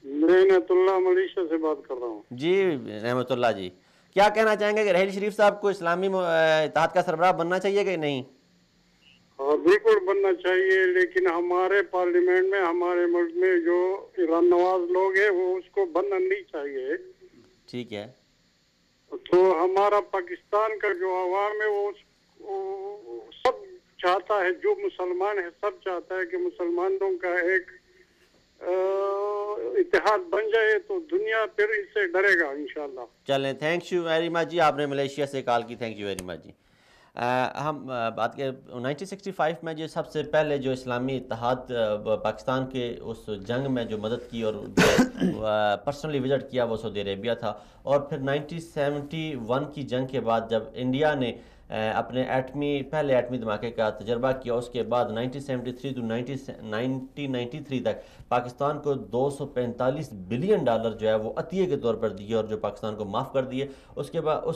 میں رحمت اللہ ملیشیا سے بات کر رہا ہوں. جی رحمت اللہ جی، کیا کہنا چاہیں گے کہ راحیل شریف صاحب کو اسلامی اتحاد کا سربراہ بننا چاہیے کہ نہیں؟ ہاں بالکل بننا چاہیے، لیکن ہمارے پارلیمنٹ میں، ہمارے ملک میں جو ایران نواز لوگ ہیں وہ اس کو بننا نہیں چاہیے. ٹھیک ہے. تو ہمارا پاکستان کا جو عوام ہے وہ سب چاہتا ہے، جو مسلمان ہے سب چاہتا ہے کہ مسلمانوں کا ایک اتحاد بن جائے تو دنیا پھر اس سے ڈرے گا انشاءاللہ. چلیں تھینک یو ویری مچ جی، آپ نے ملیشیا سے کال کی، تھینک یو ویری مچ جی. ہم بات کے 1965 میں جو سب سے پہلے جو اسلامی اتحاد پاکستان کے اس جنگ میں جو مدد کی اور پرسنلی وزٹ کیا وہ سعودی عربیہ تھا. اور پھر 1971 کی جنگ کے بعد جب انڈیا نے اپنے پہلے ایٹمی دھماکے کا تجربہ کیا، اس کے بعد 1973 to 1993 تک پاکستان کو $245 بلین جو ہے وہ عطیے کے طور پر دیے اور جو پاکستان کو معاف کر دیے. اس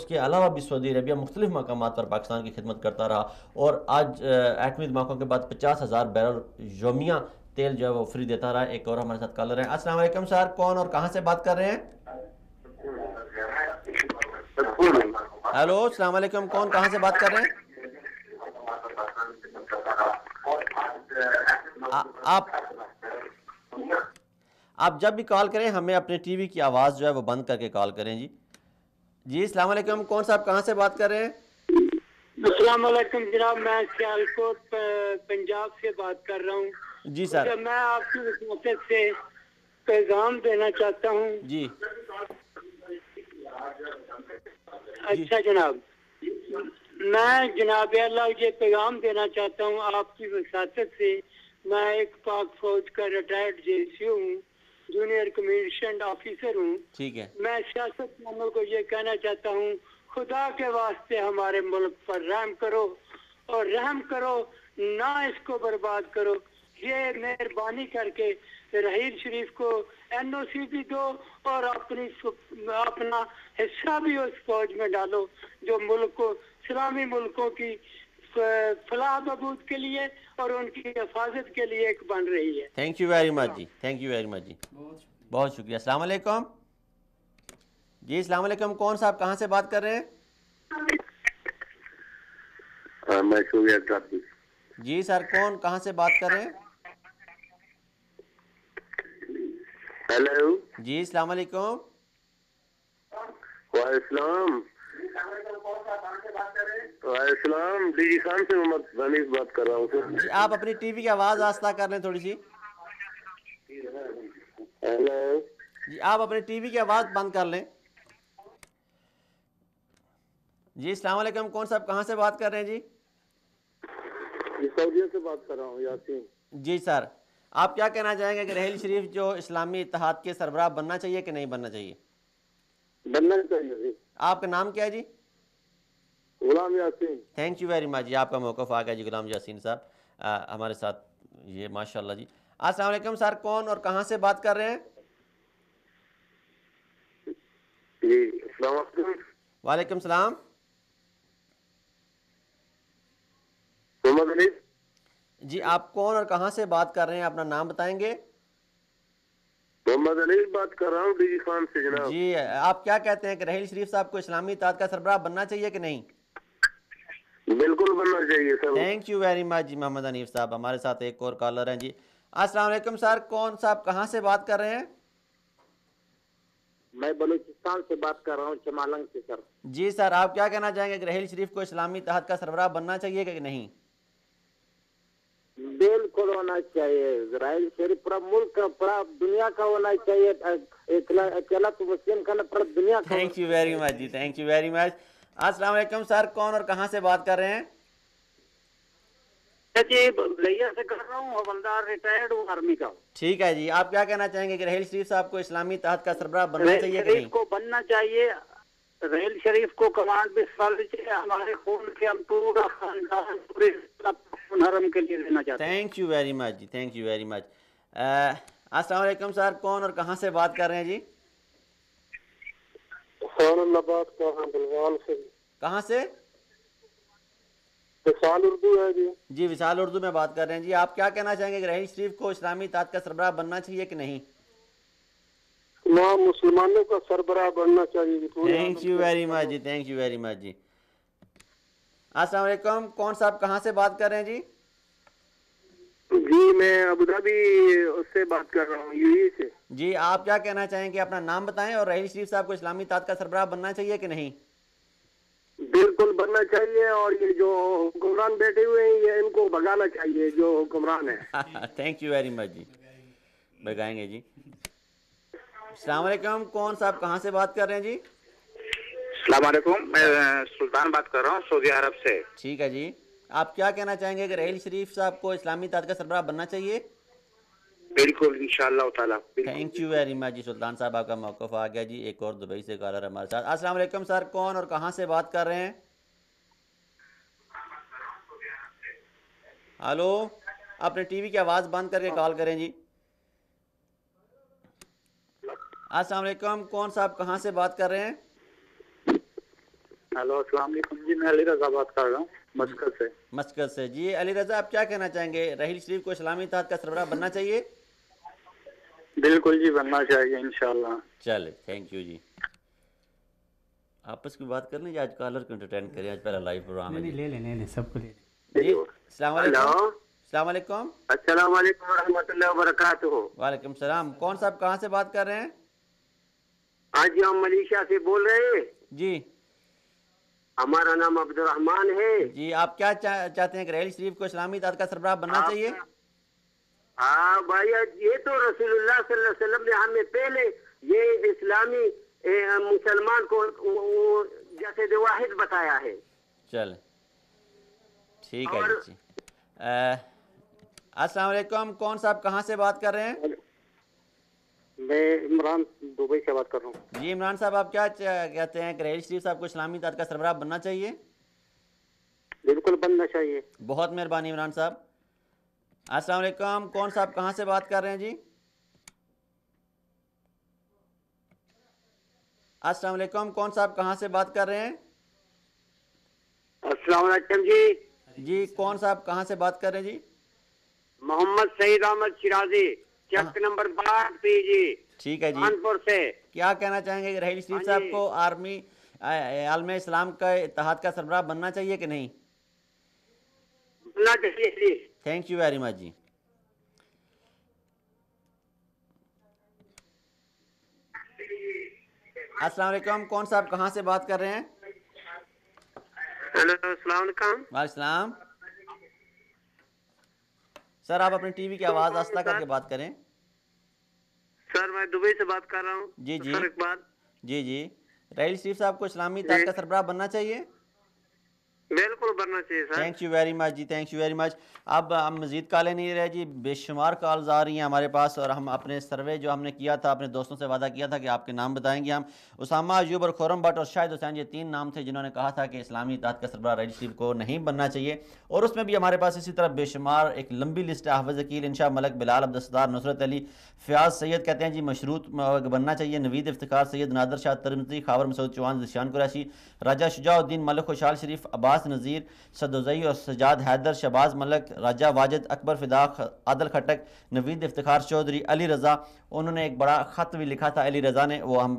کے علاوہ بھی سعودی عربیہ مختلف مقامات پر پاکستان کی خدمت کرتا رہا اور آج ایٹمی دھماکوں کے بعد 50,000 بیرل یومیہ تیل جو ہے وہ فری دیتا رہا. ایک اور ہمارے ساتھ کالر ہیں. السلام علیکم سر، کون اور کہاں سے بات کر رہے ہیں؟ ہیلو، السلام علیکم، کون کہاں سے بات کر رہے ہیں؟ آپ جب بھی کال کریں ہمیں اپنے ٹی وی کی آواز جو ہے وہ بند کر کے کال کریں. جی السلام علیکم، کون صاحب کہاں سے بات کر رہے ہیں؟ السلام علیکم جناب، میں سیالکوٹ پنجاب سے بات کر رہا ہوں. جی سر. میں آپ کی وساطت سے پیغام دینا چاہتا ہوں. جی اچھا جناب، میں جناب اللہ یہ پیغام دینا چاہتا ہوں آپ کی وساطت سے. میں ایک پاک فوج کا ریٹائرڈ JC ہوں، جونیئر کمیشنڈ آفیسر ہوں. ٹھیک ہے. میں سیاست دانوں کو یہ کہنا چاہتا ہوں خدا کے واسطے ہمارے ملک پر رحم کرو اور رحم کرو، نہ اس کو برباد کرو. یہ مہربانی کر کے رحیل شریف کو NOC بھی دو اور اپنا حصہ بھی اس فوج میں ڈالو جو ملک کو، اسلامی ملکوں کی فلاح بہبود کے لیے اور ان کی حفاظت کے لیے ایک بن رہی ہے. تھینک یو ویری مچ جی، تھینک یو ویری مچ جی، بہت شکریہ. السلام علیکم. جی السلام علیکم، کون صاحب کہاں سے بات کر رہے ہیں؟ میں شویت رابطی. جی سر، کون کہاں سے بات کر رہے ہیں؟ ہیلو جی السلام علیکم. وعلیکم السلام. ڈی جی خان سے محمد حنیف بات کر رہا ہوں سر. جی آپ اپنی ٹی وی کی آواز آہستہ کر لیں تھوڑی سی. ہیلو جی آپ اپنی ٹی وی کی آواز بند کر لیں. جی السلام علیکم، کون صاحب کہاں سے بات کر رہے ہیں؟ جی سعودیہ سے بات کر رہا ہوں، یاسین. جی سر، آپ کیا کہنا چاہیں گے کہ رحیل شریف جو اسلامی اتحاد کے سربراہ بننا چاہیے کہ نہیں بننا چاہیے؟ بننا چاہیے جی. آپ کا نام کیا ہے؟ جی Ghulam Yasin. Thank you very much جی، آپ کا موقف آ گیا جی. غلام یاسین صاحب ہمارے ساتھ یہ ماشاءاللہ جی. السلام علیکم سر، کون اور کہاں سے بات کر رہے ہیں؟ جی السلام علیکم. وعلیکم السلام. محمد حنیف. جی آپ کون اور کہاں سے بات کر رہے ہیں؟ اپنا نام بتائیں گے؟ محمد حنیف بات کر رہا ہوں ڈی جی خان سے جناب. جی آپ کیا کہتے ہیں کہ رحیل شریف صاحب کو اسلامی اتحاد کا سربراہ بننا چاہیے کہ نہیں؟ بالکل بننا چاہیے sir. Thank you very much جی محمد حنیف صاحب. ہمارے ساتھ ایک اور کالر ہیں. جی السلام علیکم سر، کون صاحب کہاں سے بات کر رہے ہیں؟ میں بلوچستان سے بات کر رہا ہوں، چمالنگ سے سر. جی سر، آپ کیا کہنا چاہیں گے کہ رحیل شریف کو اسلامی اتحاد کا سربراہ بننا چاہیے کہ نہیں؟ بالکل ہونا چاہیے. رحیل شریف پورا ملک کا، پورا دنیا کا ہونا چاہیے. اکیلا تو مسلم کا نہ، پورا دنیا کا. تھینک یو ویری مچ جی، تھینک یو ویری مچ. السلام علیکم سر، کون اور کہاں سے بات کر رہے ہیں؟ جی لیا سے کر رہا ہوں، حوالدار ریٹائرڈ ہوں آرمی کا. ٹھیک ہے جی، آپ کیا کہنا چاہیں گے کہ رحیل شریف صاحب کو اسلامی اتحاد کا سربراہ بننا چاہیے کہ رحیل نہیں؟ شریف کو بننا چاہیے. رحیل شریف کو کمانڈ بھی ہمارے خون کے ہم پورا خاندان پورے حرم کے لیے دینا چاہتے ہیں. تھینک یو ویری مچ جی، تھینک یو ویری مچ. السلام علیکم سر، کون اور کہاں سے بات کر رہے ہیں؟ جی خان اللہ بات کر رہا ہوں بلوال سے. کہاں سے؟ وصال اردو ہے جی. جی وصال اردو میں بات کر رہے ہیں. جی آپ کیا کہنا چاہیں گے کہ رحیل شریف کو اسلامی اتحاد کا سربراہ بننا چاہیے کہ نہیں؟ تمام مسلمانوں کا سربراہ بننا چاہیے. تھینک یو ویری مچ جی، تھینک یو ویری مچ جی. السلام علیکم، کون صاحب کہاں سے بات کر رہے ہیں؟ جی جی میں ابوظہبی اس سے بات کر رہا ہوں، UAE سے. جی آپ کیا کہنا چاہیں گے؟ اپنا نام بتائیں اور رحیل شریف صاحب کو اسلامی اتحاد کا سربراہ بننا چاہیے کہ نہیں؟ بالکل بننا چاہیے، اور یہ جو حکمران بیٹھے ہوئے ہیں یہ ان کو بھگانا چاہیے جو حکمران ہیں. تھینک یو ویری مچ جی، بگائیں گے جی. السلام علیکم، کون صاحب کہاں سے بات کر رہے ہیں؟ جی السلام علیکم، میں سلطان بات کر رہا ہوں سعودی عرب سے. ٹھیک ہے جی، آپ کیا کہنا چاہیں گے کہ رحیل شریف صاحب کو اسلامی اتحاد کا سربراہ بننا چاہیے؟ بالکل انشاءاللہ تعالی. تھینک یو ویری مچ جی سلطان صاحب، آپ کا موقف آ گیا جی. ایک اور دبئی سے کالر ہمارے ساتھ. السلام علیکم سر، کون اور کہاں سے بات کر رہے ہیں؟ ہلو، اپنے ٹی وی کی آواز بند کر کے کال کریں جی. السلام علیکم، کون صاحب کہاں سے بات کر رہے ہیں؟ ہیلو السلام علیکم جی، میں علی رضا بات کر رہا ہوں مسقط سے. مسقط سے جی. علی رضا، آپ کیا کہنا چاہیں گے، رحیل شریف کو اسلامی اتحاد کا سربراہ بننا چاہیے؟ بالکل جی، بننا چاہیے انشاءاللہ. چلے تھینک یو جی. آپس کی بات کر لیں یا آج کالر کو انٹرٹین کریں؟ آج پہلا لائیو پروگرام ہے. لے لیں سب کو لے لیں جی. السلام علیکم. السلام علیکم. السلام علیکم ورحمۃ اللہ وبرکاتہ. وعلیکم السلام. کون صاحب کہاں سے بات کر رہے ہیں؟ ہاں جی، ہم ملیشیا سے بول رہے ہیں جی. ہمارا نام عبد الرحمان ہے جی. آپ کیا چاہتے ہیں کہ رحیل شریف کو اسلامی اتحاد کا سربراہ بننا چاہیے؟ ہاں بھائی، یہ تو رسول اللہ صلی اللہ علیہ وسلم نے ہمیں پہلے یہ اسلامی مسلمان کو جسد واحد بتایا ہے. چل ٹھیک ہے جی. السلام علیکم، کون صاحب کہاں سے بات کر رہے ہیں؟ میں عمران دبئی سے بات کر رہا ہوں. جی عمران صاحب، آپ کیا کہتے ہیں کہ رحیل شریف صاحب کو اسلامی اتحاد کا سربراہ بننا چاہیے؟ بالکل بننا چاہیے. بہت مہربانی عمران صاحب. السلام علیکم، کون صاحب کہاں سے بات کر رہے ہیں جی؟ السلام علیکم، کون صاحب کہاں سے بات کر رہے ہیں؟ السلام علیکم جی. جی کون صاحب کہاں سے بات کر رہے ہیں جی؟ محمد سعید احمد شیرازی، چیک نمبر 12 پی جی. ٹھیک ہے جی. کانپور سے. کیا کہنا چاہیں گے کہ رحیل شریف صاحب کو عالم اسلام کا اتحاد کا سربراہ بننا چاہیے کہ نہیں؟ بننا چاہیے. تھینک یو ویری مچ جی. السلام علیکم، کون صاحب کہاں سے بات کر رہے ہیں؟ ہیلو السلام علیکم. وعلیکم السلام. سر آپ اپنی ٹی وی کی آواز آہستہ کر کے بات کریں. سر میں دبئی سے بات کر رہا ہوں. جی جی اقبال. جی جی. رحیل شریف صاحب کو اسلامی اتحاد کا سربراہ بننا چاہیے؟ بالکل بننا چاہیے sir. Thank you very much جی. Thank you very much. اب ہم مزید کالیں نہیں رہے جی، بے شمار کالز آ رہی ہیں ہمارے پاس، اور ہم اپنے سروے جو ہم نے کیا تھا، اپنے دوستوں سے وعدہ کیا تھا کہ آپ کے نام بتائیں گے ہم. اسامہ، ایوب اور خورم بٹ اور شاہد حسین، یہ 3 نام تھے جنہوں نے کہا تھا کہ اسلامی اتحاد کا سربراہ رحیل شریف کو نہیں بننا چاہیے. اور اس میں بھی ہمارے پاس اسی طرح بے شمار ایک لمبی لسٹ ہے. حافظ عقیل، انشاء ملک، بلال عبدالستار، نصرت علی، فیاض سید کہتے ہیں جی مشروط بننا چاہیے. نوید افتخار، سید نادر شاہ ترمذی، خاور مسعود چوہان، ذیشان قریشی، راجہ شجاع الدین ملک، خوشحال شریف، عباس نذیر، سدوزئی اور سجاد حیدر، شہباز ملک، راجہ واجد، اکبر فدا، عادل خٹک، نوید افتخار چودھری، علی رضا. انہوں نے ایک بڑا خط بھی لکھا تھا علی رضا نے، وہ ہم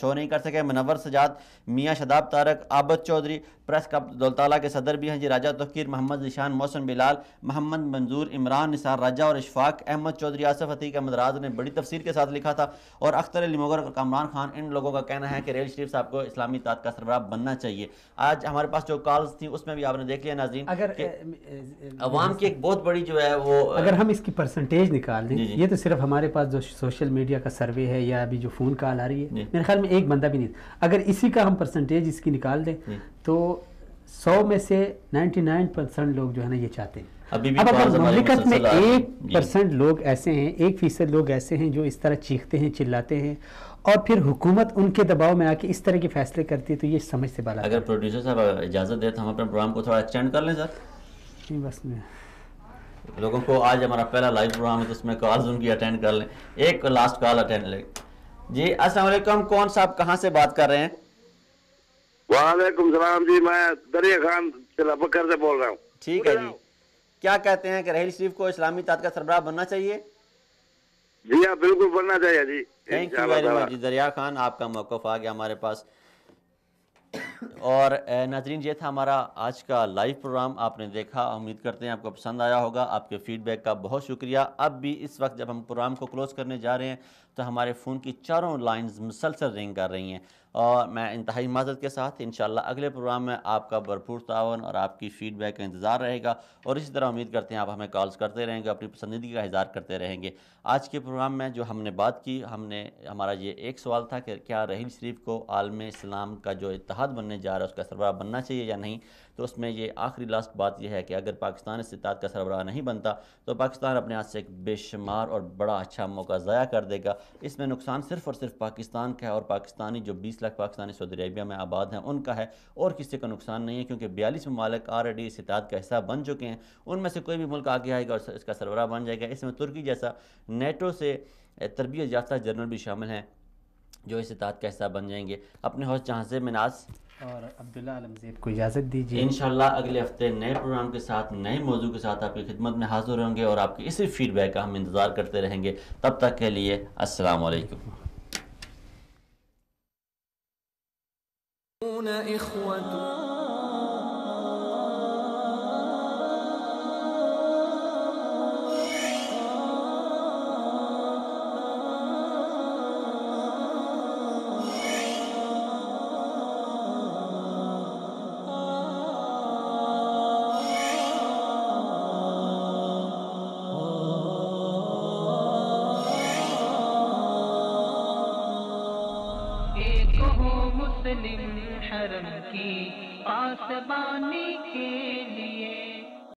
شو نہیں کر سکے. منور سجاد، میاں شاداب طارق، عابد چودھری، پریس کلب دولتالہ کے صدر بھی ہیں جی. راجہ توقیر، محمد ذیشان، محسن بلال، محمد منظور، عمران نثار راجہ اور اشفاق احمد چودھری. آصف عتیق احمد راز نے بڑی تفصیل کے ساتھ لکھا تھا. اور اختر علی مغر اور کامران خان، ان لوگوں کا کہنا ہے کہ رحیل شریف صاحب کو اسلامی اتحاد کا سربراہ بننا چاہیے. آج ہمارے پاس جو کالز تھیں اس میں بھی آپ نے دیکھ لیا ناظرین، اگر عوام کی ایک بہت بڑی جو ہے وہ، اگر ہم اس کی پرسنٹیج نکال دیں، یہ تو صرف ہمارے پاس جو سوشل میڈیا کا سروے ہے یا ابھی جو فون کال آ رہی ہے، میرے خیال میں ایک بندہ بھی نہیں. اگر اسی کا ہم پرسنٹیج اس کی نکال دیں تو 100 میں سے 99% لوگ جو ہے نا یہ چاہتے ہیں. اب اگر مملکت میں 1% لوگ ایسے ہیں، 1% لوگ ایسے ہیں جو اس طرح چیختے ہیں، چلاتے ہیں، اور پھر حکومت ان کے دباؤ میں آ کے اس طرح کے فیصلے کرتی ہے، تو یہ سمجھ سے بالا. اگر پروڈیوسر صاحب اجازت دے تو ہم اپنے پروگرام کو تھوڑا ایکسٹینڈ کر لیں سر. بس میں لوگوں کو آج ہمارا پہلا لائیو پروگرام ہے تو اس میں کالز ان کی اٹینڈ کر لیں. ایک لاسٹ کال اٹینڈ لیں جی. السلام علیکم، کون صاحب کہاں سے بات کر رہے ہیں؟ وعلیکم السلام جی، میں دریا خان بکر سے بول رہا ہوں. ٹھیک ہے جی. کیا کہتے ہیں کہ رحیل شریف کو اسلامی اتحاد کا سربراہ بننا چاہیے؟ جی ہاں بالکل بننا چاہیے جی. تھینک یو ویری مچ جی. دریا خان، آپ کا موقف آ گیا ہمارے پاس. اور ناظرین، یہ تھا ہمارا آج کا لائیو پروگرام. آپ نے دیکھا، امید کرتے ہیں آپ کو پسند آیا ہوگا. آپ کے فیڈ بیک کا بہت شکریہ. اب بھی اس وقت جب ہم پروگرام کو کلوز کرنے جا رہے ہیں تو ہمارے فون کی چاروں لائنز مسلسل رنگ کر رہی ہیں، اور میں انتہائی معذرت کے ساتھ انشاءاللہ اگلے پروگرام میں آپ کا بھرپور تعاون اور آپ کی فیڈ بیک کا انتظار رہے گا، اور اسی طرح امید کرتے ہیں آپ ہمیں کالز کرتے رہیں گے، اپنی پسندیدگی کا اظہار کرتے رہیں گے۔ آج کے پروگرام میں جو ہم نے بات کی، ہمارا یہ ایک سوال تھا کہ کیا رحیل شریف کو عالم اسلام کا جو اتحاد بننے جا رہا ہے اس کا سربراہ بننا چاہیے یا نہیں؟ تو اس میں یہ آخری لاسٹ بات یہ ہے کہ اگر پاکستان اس اتحاد کا سربراہ نہیں بنتا تو پاکستان اپنے ہاتھ سے ایک بے شمار اور بڑا اچھا موقع ضائع کر دے گا۔ اس میں نقصان صرف اور صرف پاکستان کا ہے، اور پاکستانی جو 20 لاکھ پاکستانی سعودی عربیہ میں آباد ہیں ان کا ہے، اور کسی کا نقصان نہیں ہے، کیونکہ 42 ممالک آلریڈی اس اتحاد کا حصہ بن چکے ہیں۔ ان میں سے کوئی بھی ملک آگے آئے گا اور اس کا سربراہ بن جائے گا۔ اس میں ترکی جیسا نیٹو سے تربیت یافتہ جنرل بھی شامل ہیں جو اس اتحاد کا حصہ بن جائیں گے۔ اپنے ہوسٹ جہاں سے مناز اور عبداللہ عالمزید کو اجازت دیجیے۔ انشاءاللہ اگلے ہفتے نئے پروگرام کے ساتھ نئے موضوع کے ساتھ آپ کی خدمت میں حاضر ہوں گے، اور آپ کی اسی فیڈ بیک کا ہم انتظار کرتے رہیں گے۔ تب تک کے لیے السلام علیکم۔ حرم کی پاسبانی کے لیے